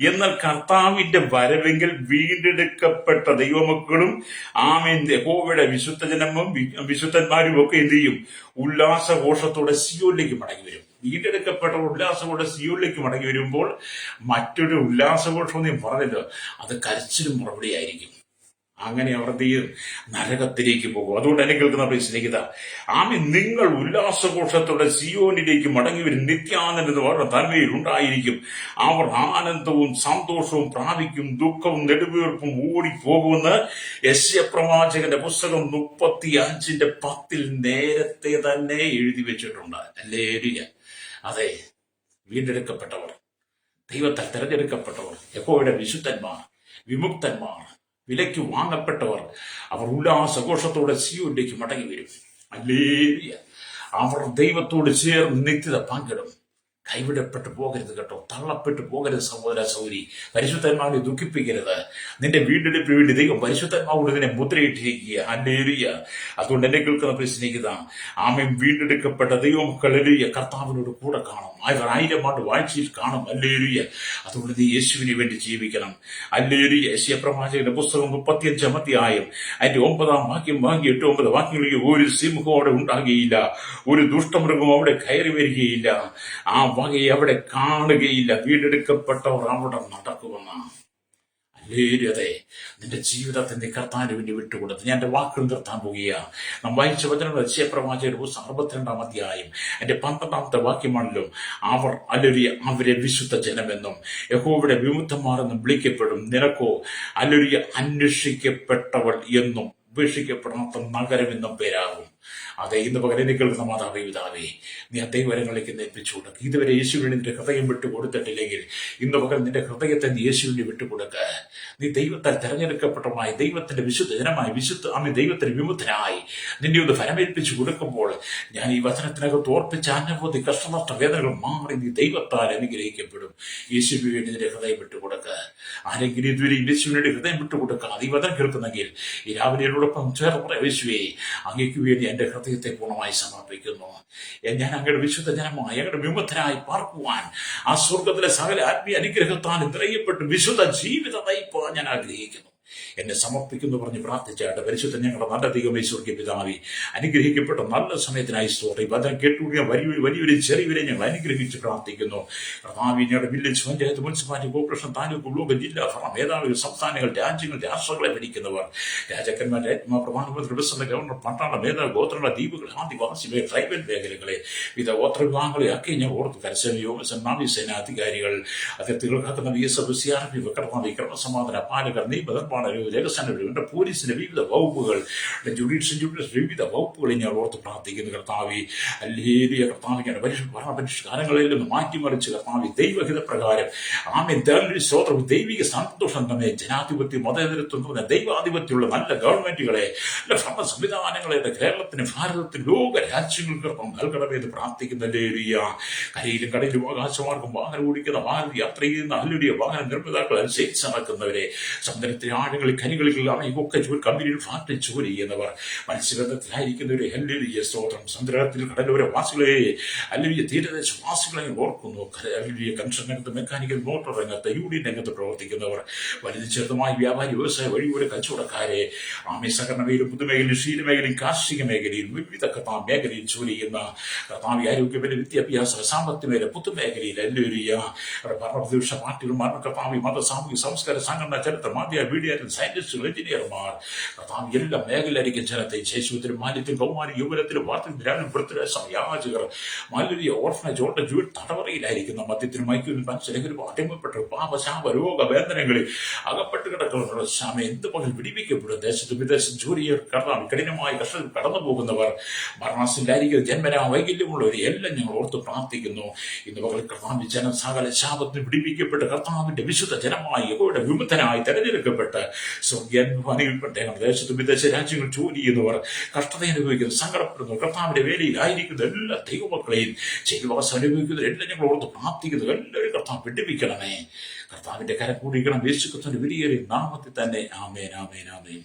എന്നാൽ കർത്താവിന്റെ വരവെങ്കിൽ വീണ്ടെടുക്കപ്പെട്ട ദൈവമക്കളും ആമേൻ യഹോവയുടെ വിശുദ്ധജനവും വിശുദ്ധന്മാരും ഒക്കെ എന്ത് ചെയ്യും? ഉല്ലാസഘോഷത്തോടെ സിയോനിലേക്ക് മടങ്ങി വരും. വീണ്ടെടുക്കപ്പെട്ട ഉല്ലാസത്തോടെ സിയോനിലേക്ക് മടങ്ങി വരുമ്പോൾ മറ്റൊരു ഉല്ലാസഘോഷം നീ പറഞ്ഞല്ലോ, അത് കരച്ചിലും മറുപടിയായിരിക്കും. അങ്ങനെ അവർ തീരും നരകത്തിലേക്ക് പോകും. അതുകൊണ്ട് എന്നെ കേൾക്കുന്ന സ്നേഹിത, ആമി നിങ്ങൾ ഉല്ലാസഘോഷത്തോടെ സിയോനിലേക്ക് മടങ്ങി വരും. നിത്യാനന്ദ അവരുടെ തന്മയിൽ ഉണ്ടായിരിക്കും. അവർ ആനന്ദവും സന്തോഷവും പ്രാപിക്കും, ദുഃഖവും നെടുവീർപ്പും ഓടിപ്പോകുമെന്ന് യെശയ്യാ പുസ്തകം 35:10 നേരത്തെ തന്നെ എഴുതി വെച്ചിട്ടുണ്ട്. ഹല്ലേലൂയ. അതെ, വീണ്ടെടുക്കപ്പെട്ടവർ, ദൈവത്താൽ തെരഞ്ഞെടുക്കപ്പെട്ടവർ, യഹോവയുടെ വിശുദ്ധന്മാർ, വിമുക്തന്മാർ, വിലയ്ക്ക് വാങ്ങപ്പെട്ടവർ, അവർ ഉല്ലാസഘോഷത്തോടെ സിയോനിലേക്ക് മടങ്ങി വരും. ഹല്ലേലൂയ. അവർ ദൈവത്തോട് ചേർന്ന് നിത്യത പങ്കിടും. കൈവിടപ്പെട്ടു പോകരുത് കേട്ടോ, തള്ളപ്പെട്ടു പോകരുത് സഹോദര സൗരി. പരിശുദ്ധന്മാരെ ദുഃഖിപ്പിക്കരുത്. നിന്റെ വീണ്ടെടുപ്പിന് വേണ്ടി ദൈവം പരിശുദ്ധന്മാരോട് നിന്നെ മുദ്രയിട്ടിരിക്കുക. ഹല്ലേലൂയ. അതുകൊണ്ട് എന്നെ കേൾക്കുന്ന സ്നേഹിത, ആമേൻ വീണ്ടെടുക്കപ്പെട്ട ദൈവമക്കൾ കർത്താവിനോട് കൂടെ കാണും. അവർ 1000 ആണ്ട് വാഴ്ചയിൽ കാണും. ഹല്ലേലൂയ. അതുകൊണ്ട് നീ യേശുവിന് വേണ്ടി ജീവിക്കണം. ഹല്ലേലൂയ. യെശയ്യാ പുസ്തകം 35 അധ്യായം അതിന്റെ 9 വാക്യം വാങ്ങി 8-9 വാക്യങ്ങളിലേക്ക് ഒരു സിംഹം അവിടെ ഉണ്ടാകുകയില്ല, ഒരു ദുഷ്ടമൃഗം അവിടെ കയറി വരികയില്ല, ആ വകയെ അവിടെ കാണുകയില്ല. വീണ്ടെടുക്കപ്പെട്ടവർ അവിടെ നടക്കുമെന്നാണ്. അല്ലേ? നിന്റെ ജീവിതത്തെ നീ കർത്താവിന് വേണ്ടി വിട്ടുകൊടുത്ത് ഞാൻ എന്റെ വാക്കുകൾ നിർത്താൻ പോകുകയാണ്. നാം വായിച്ച വചനം യെശയ്യാ പുസ്തകം 62 അധ്യായം അതിന്റെ 12 വാക്യമാണല്ലോ. അവർ അല്ലൊരിയ അവരെ വിശുദ്ധ ജനമെന്നും യഹോവയുടെ വിമുക്തന്മാർ എന്നും വിളിക്കപ്പെടും. നിനക്കോ അല്ലൊരിയ അന്വേഷിക്കപ്പെട്ടവൾ എന്നും ഉപേക്ഷിക്കപ്പെടാത്ത നഗരം എന്നും പേരാകും. അതെ, ഇന്ന് പകരം കേൾക്കുന്ന മാതാവേ പിതാവേ, നീ ആ ദൈവകരങ്ങളിലേക്ക് ഏൽപ്പിച്ചു കൊടുക്കുക. ഇതുവരെ യേശുവിന് നിന്റെ ഹൃദയം വിട്ടുകൊടുത്തിട്ടില്ലെങ്കിൽ ഇന്ന് പകരം നിന്റെ ഹൃദയത്തെ നീ യേശുവിന് വിട്ടുകൊടുക്കുക. നീ ദൈവത്താൽ തെരഞ്ഞെടുക്കപ്പെട്ടവനായി, ദൈവത്തിന്റെ വിശുദ്ധ ജനമായി, ദൈവത്തിന് വിമുക്തനായി നിന്നെ ഒന്ന് ഫലമേൽപ്പിച്ചു കൊടുക്കുമ്പോൾ ഞാൻ ഈ വചനത്തിനകത്ത് ഓർപ്പിച്ച അനവധി കഷ്ടനഷ്ട വേദനകൾ മാറി നീ ദൈവത്താൽ അനുഗ്രഹിക്കപ്പെടും. യേശുവിന് വേണ്ടി നിന്റെ ഹൃദയം വിട്ടുകൊടുക്കുക. ആരെങ്കിലും ഇതുവരെ യേശുവിന് വേണ്ടി ഹൃദയം വിട്ടുകൊടുക്കുക. അത് ഈ വചനം കേൾക്കുന്നെങ്കിൽ ഈ രാവിലെ എന്നോടൊപ്പം ചേർന്ന് യേശുവേ, അങ്ങേക്ക് വേണ്ടി എന്റെ ഹൃദയത്തെ പൂർണ്ണമായി സമർപ്പിക്കുന്നു. ഞാൻ അങ്ങയുടെ വിശുദ്ധ ജനമായി അങ്ങയുടെ വിമുക്തനായി പാർക്കുവാൻ ആ സ്വർഗത്തിലെ സകല ആത്മീയ അനുഗ്രഹത്താൽ നിറയപ്പെട്ട് വിശുദ്ധ ജീവിത നയിപ്പാൻ ഞാൻ ആഗ്രഹിക്കുന്നു. എന്നെ സമർപ്പിക്കുന്നു പറഞ്ഞ് പ്രാർത്ഥിച്ചായിട്ട് പരിശുദ്ധ ഞങ്ങളുടെ നല്ല ദൈവമേ സ്വർഗ്ഗീയ പിതാവേ, അനുഗ്രഹിക്കപ്പെട്ട നല്ല സമയത്തിനായി സ്തോത്രം. വചനം കേട്ടുകൂടിയ വലിയൊരു ചെറിയവരെ ഞങ്ങൾ അനുഗ്രഹിച്ച് പ്രാർത്ഥിക്കുന്നു. കർത്താവേ, ഞങ്ങളുടെ village panchayat, municipality, corporation, taluk, block, ജില്ലാ ഭരണം, മേധാവികൾ, സംസ്ഥാനങ്ങൾ, രാജ്യങ്ങൾ, രാഷ്ട്രങ്ങളെ ഭരിക്കുന്നവർ, രാജാക്കന്മാർ, പ്രധാനമന്ത്രി, പ്രസിഡന്റ്, ഗവർണർ, പട്ടാള മേധാവി, ഗോത്രങ്ങളെ, ദ്വീപുകൾ, ആദിവാസി ട്രൈബൽ മേഖലകളെ, വിവിധ ഗോത്രവിഭാഗങ്ങളെ ഒക്കെ ഞാൻ ഓർത്ത് കരസേന, വ്യോമസേന, നാവികസേന അധികാരികൾ, അതിർത്തികൾ കാക്കുന്ന BSF, CRP, ക്രമസമാധാന പാലകർ, നിയമനിർമ്മാണ രഹസ്യങ്ങളുടെ പോലീസിന്റെ വിവിധ വകുപ്പുകൾ, ജുഡീഷ്യൽ വിവിധ വകുപ്പുകളെ ഞാൻ ഓർത്ത് പ്രാർത്ഥിക്കുന്നു. കർത്താവേ, ഹല്ലേലൂയ. കർത്താവിന്റെ ഭരണപരിഷ്കാരങ്ങളിൽ നിന്ന് മാറ്റിമറിച്ച് കർത്താവേ, ദൈവഹിത പ്രകാരം ആമേൻ സ്തോത്രം, ദൈവിക സന്തോഷം തന്നെ, ജനാധിപത്യം, മതേതരത്വം പറഞ്ഞ ദൈവാധിപത്യമുള്ള നല്ല ഗവൺമെന്റുകളെ, നല്ല ഭരണ സംവിധാനങ്ങളെ കേരളത്തിന്, ഭാരതത്തിന്, ലോക രാജ്യങ്ങൾക്ക് നൽകണമെന്ന് പ്രാർത്ഥിക്കുന്ന. ഹല്ലേലൂയ. കരയിലും കടയിലും ആകാശമാർഗം വാഹനം ഓടിക്കുന്ന, വാഹന യാത്ര ചെയ്യുന്ന, ഹല്ലേലൂയ, വാഹന നിർമ്മിതാക്കൾ അനുസരിച്ച് നടക്കുന്നവരെ, സമുദ്രത്തിന് ആഴങ്ങളിൽ ഖനികളിൽ അവയൊക്കെ കമ്പനിയിൽ ഫാക്ടറി ജോലി ചെയ്യുന്നവർ, മത്സ്യബന്ധത്തിലായിരിക്കുന്നവരെ, ഹല്ലേലൂയ സ്തോത്രം, സമുദ്രത്തിൽ കടലോര വാസികളെ, ഹല്ലേലൂയ, തീരദേശവാസികളെ ഓർക്കുന്നു. ഹല്ലേലൂയ, കൺസ്ട്രക്ഷൻ രംഗത്ത്, മെക്കാനിക്കൽ, മോട്ടോർ രംഗത്ത്, യൂണിയൻ രംഗത്ത് പ്രവർത്തിക്കുന്നവർ, വലുതും ചെറുതുമായി വ്യാപാരി, വ്യവസായ, വഴിയോര കച്ചവടക്കാരെ, സഹകരണ മേഖലയും, പൊതുമേഖലയും, ക്ഷീരമേഖലയും, കാർഷിക മേഖലയിൽ, വിവിധ മേഖലയിൽ ജോലി ചെയ്യുന്ന കർത്താവ്, ആരോഗ്യമേഖല, വിദ്യാഭ്യാസ, സാമ്പത്തിക മേഖല, പൊതുമേഖലയിൽ, ഹല്ലേലൂയ, ഭരണപ്രതിപക്ഷ പാർട്ടികൾ, മരണകർത്താവ്, മത, സാമൂഹിക, സംസ്കാര, സംഘടന, ചരിത്ര, മാധ്യമ, മീഡിയ, സയന്റിസ്റ്റുകൾ, എഞ്ചിനീയർമാർ, കർത്താവ്, എല്ലാ മേഖലയിലേക്കും ജനത്തെ ശേഷുവത്തിലും, മാലിന്യത്തിലും, കൗമാരി, യുവനത്തിലും, വാർത്തലും, പൃഥ്വിരാജ്, യാചകർ, മാലിന്യ, ഓർഫനേജ്, ജൂഡ് തടവറയിലായിരിക്കുന്ന, മദ്യത്തിനും മയക്കിലും മനുഷ്യരും അടിമപ്പെട്ട പാപശാപ രോഗ വേദനകളിൽ അകപ്പെട്ട് കിടക്കുന്നവർ ശ്യാമ എന്ത് പകൽ പിടിപ്പിക്കപ്പെടും. ദേശത്തും വിദേശത്തും ജോലിയിൽ കർത്താവ് കഠിനമായ കഷ്ടത്തിൽ കടന്നു പോകുന്നവർ, മരണാസിലായിരിക്കും ജന്മനാ വൈകല്യമുള്ളവർ എല്ലാം ഞങ്ങൾ ഓർത്ത് പ്രാർത്ഥിക്കുന്നു. ഇന്ന് പകൽ കർത്താവ് ജനം സകല ശാപത്തിന് പിടിപ്പിക്കപ്പെട്ട് കർത്താവിന്റെ വിശുദ്ധ ജനമായി യഹോവയുടെ വിമുക്തനായി തെരഞ്ഞെടുക്കപ്പെട്ട് സ്വർഗ്ഗാനുഭവപ്പെട്ട ദേശത്തും വിദേശ രാജ്യങ്ങൾ ജോലി ചെയ്യുന്നവർ, കഷ്ടത അനുഭവിക്കുന്ന, സങ്കടപ്പെടുന്നവർ, കർത്താവിന്റെ വേലയിലായിരിക്കുന്ന എല്ലാ ദൈവമക്കളെയും ചെയ്വാസം അനുഭവിക്കുന്നവർ എല്ലാം ഞങ്ങൾ ഓർത്ത് പ്രാർത്ഥിക്കുന്നു. എല്ലാവരും കർത്താവ് പിടിപ്പിക്കണമേ. കർത്താവിന്റെ കരം കൂടിക്കണം. യേശു ക്രിസ്തുവിന്റെ വിലയേറിയ നാമത്തിൽ തന്നെ. ആമേൻ, ആമേൻ, ആമേൻ.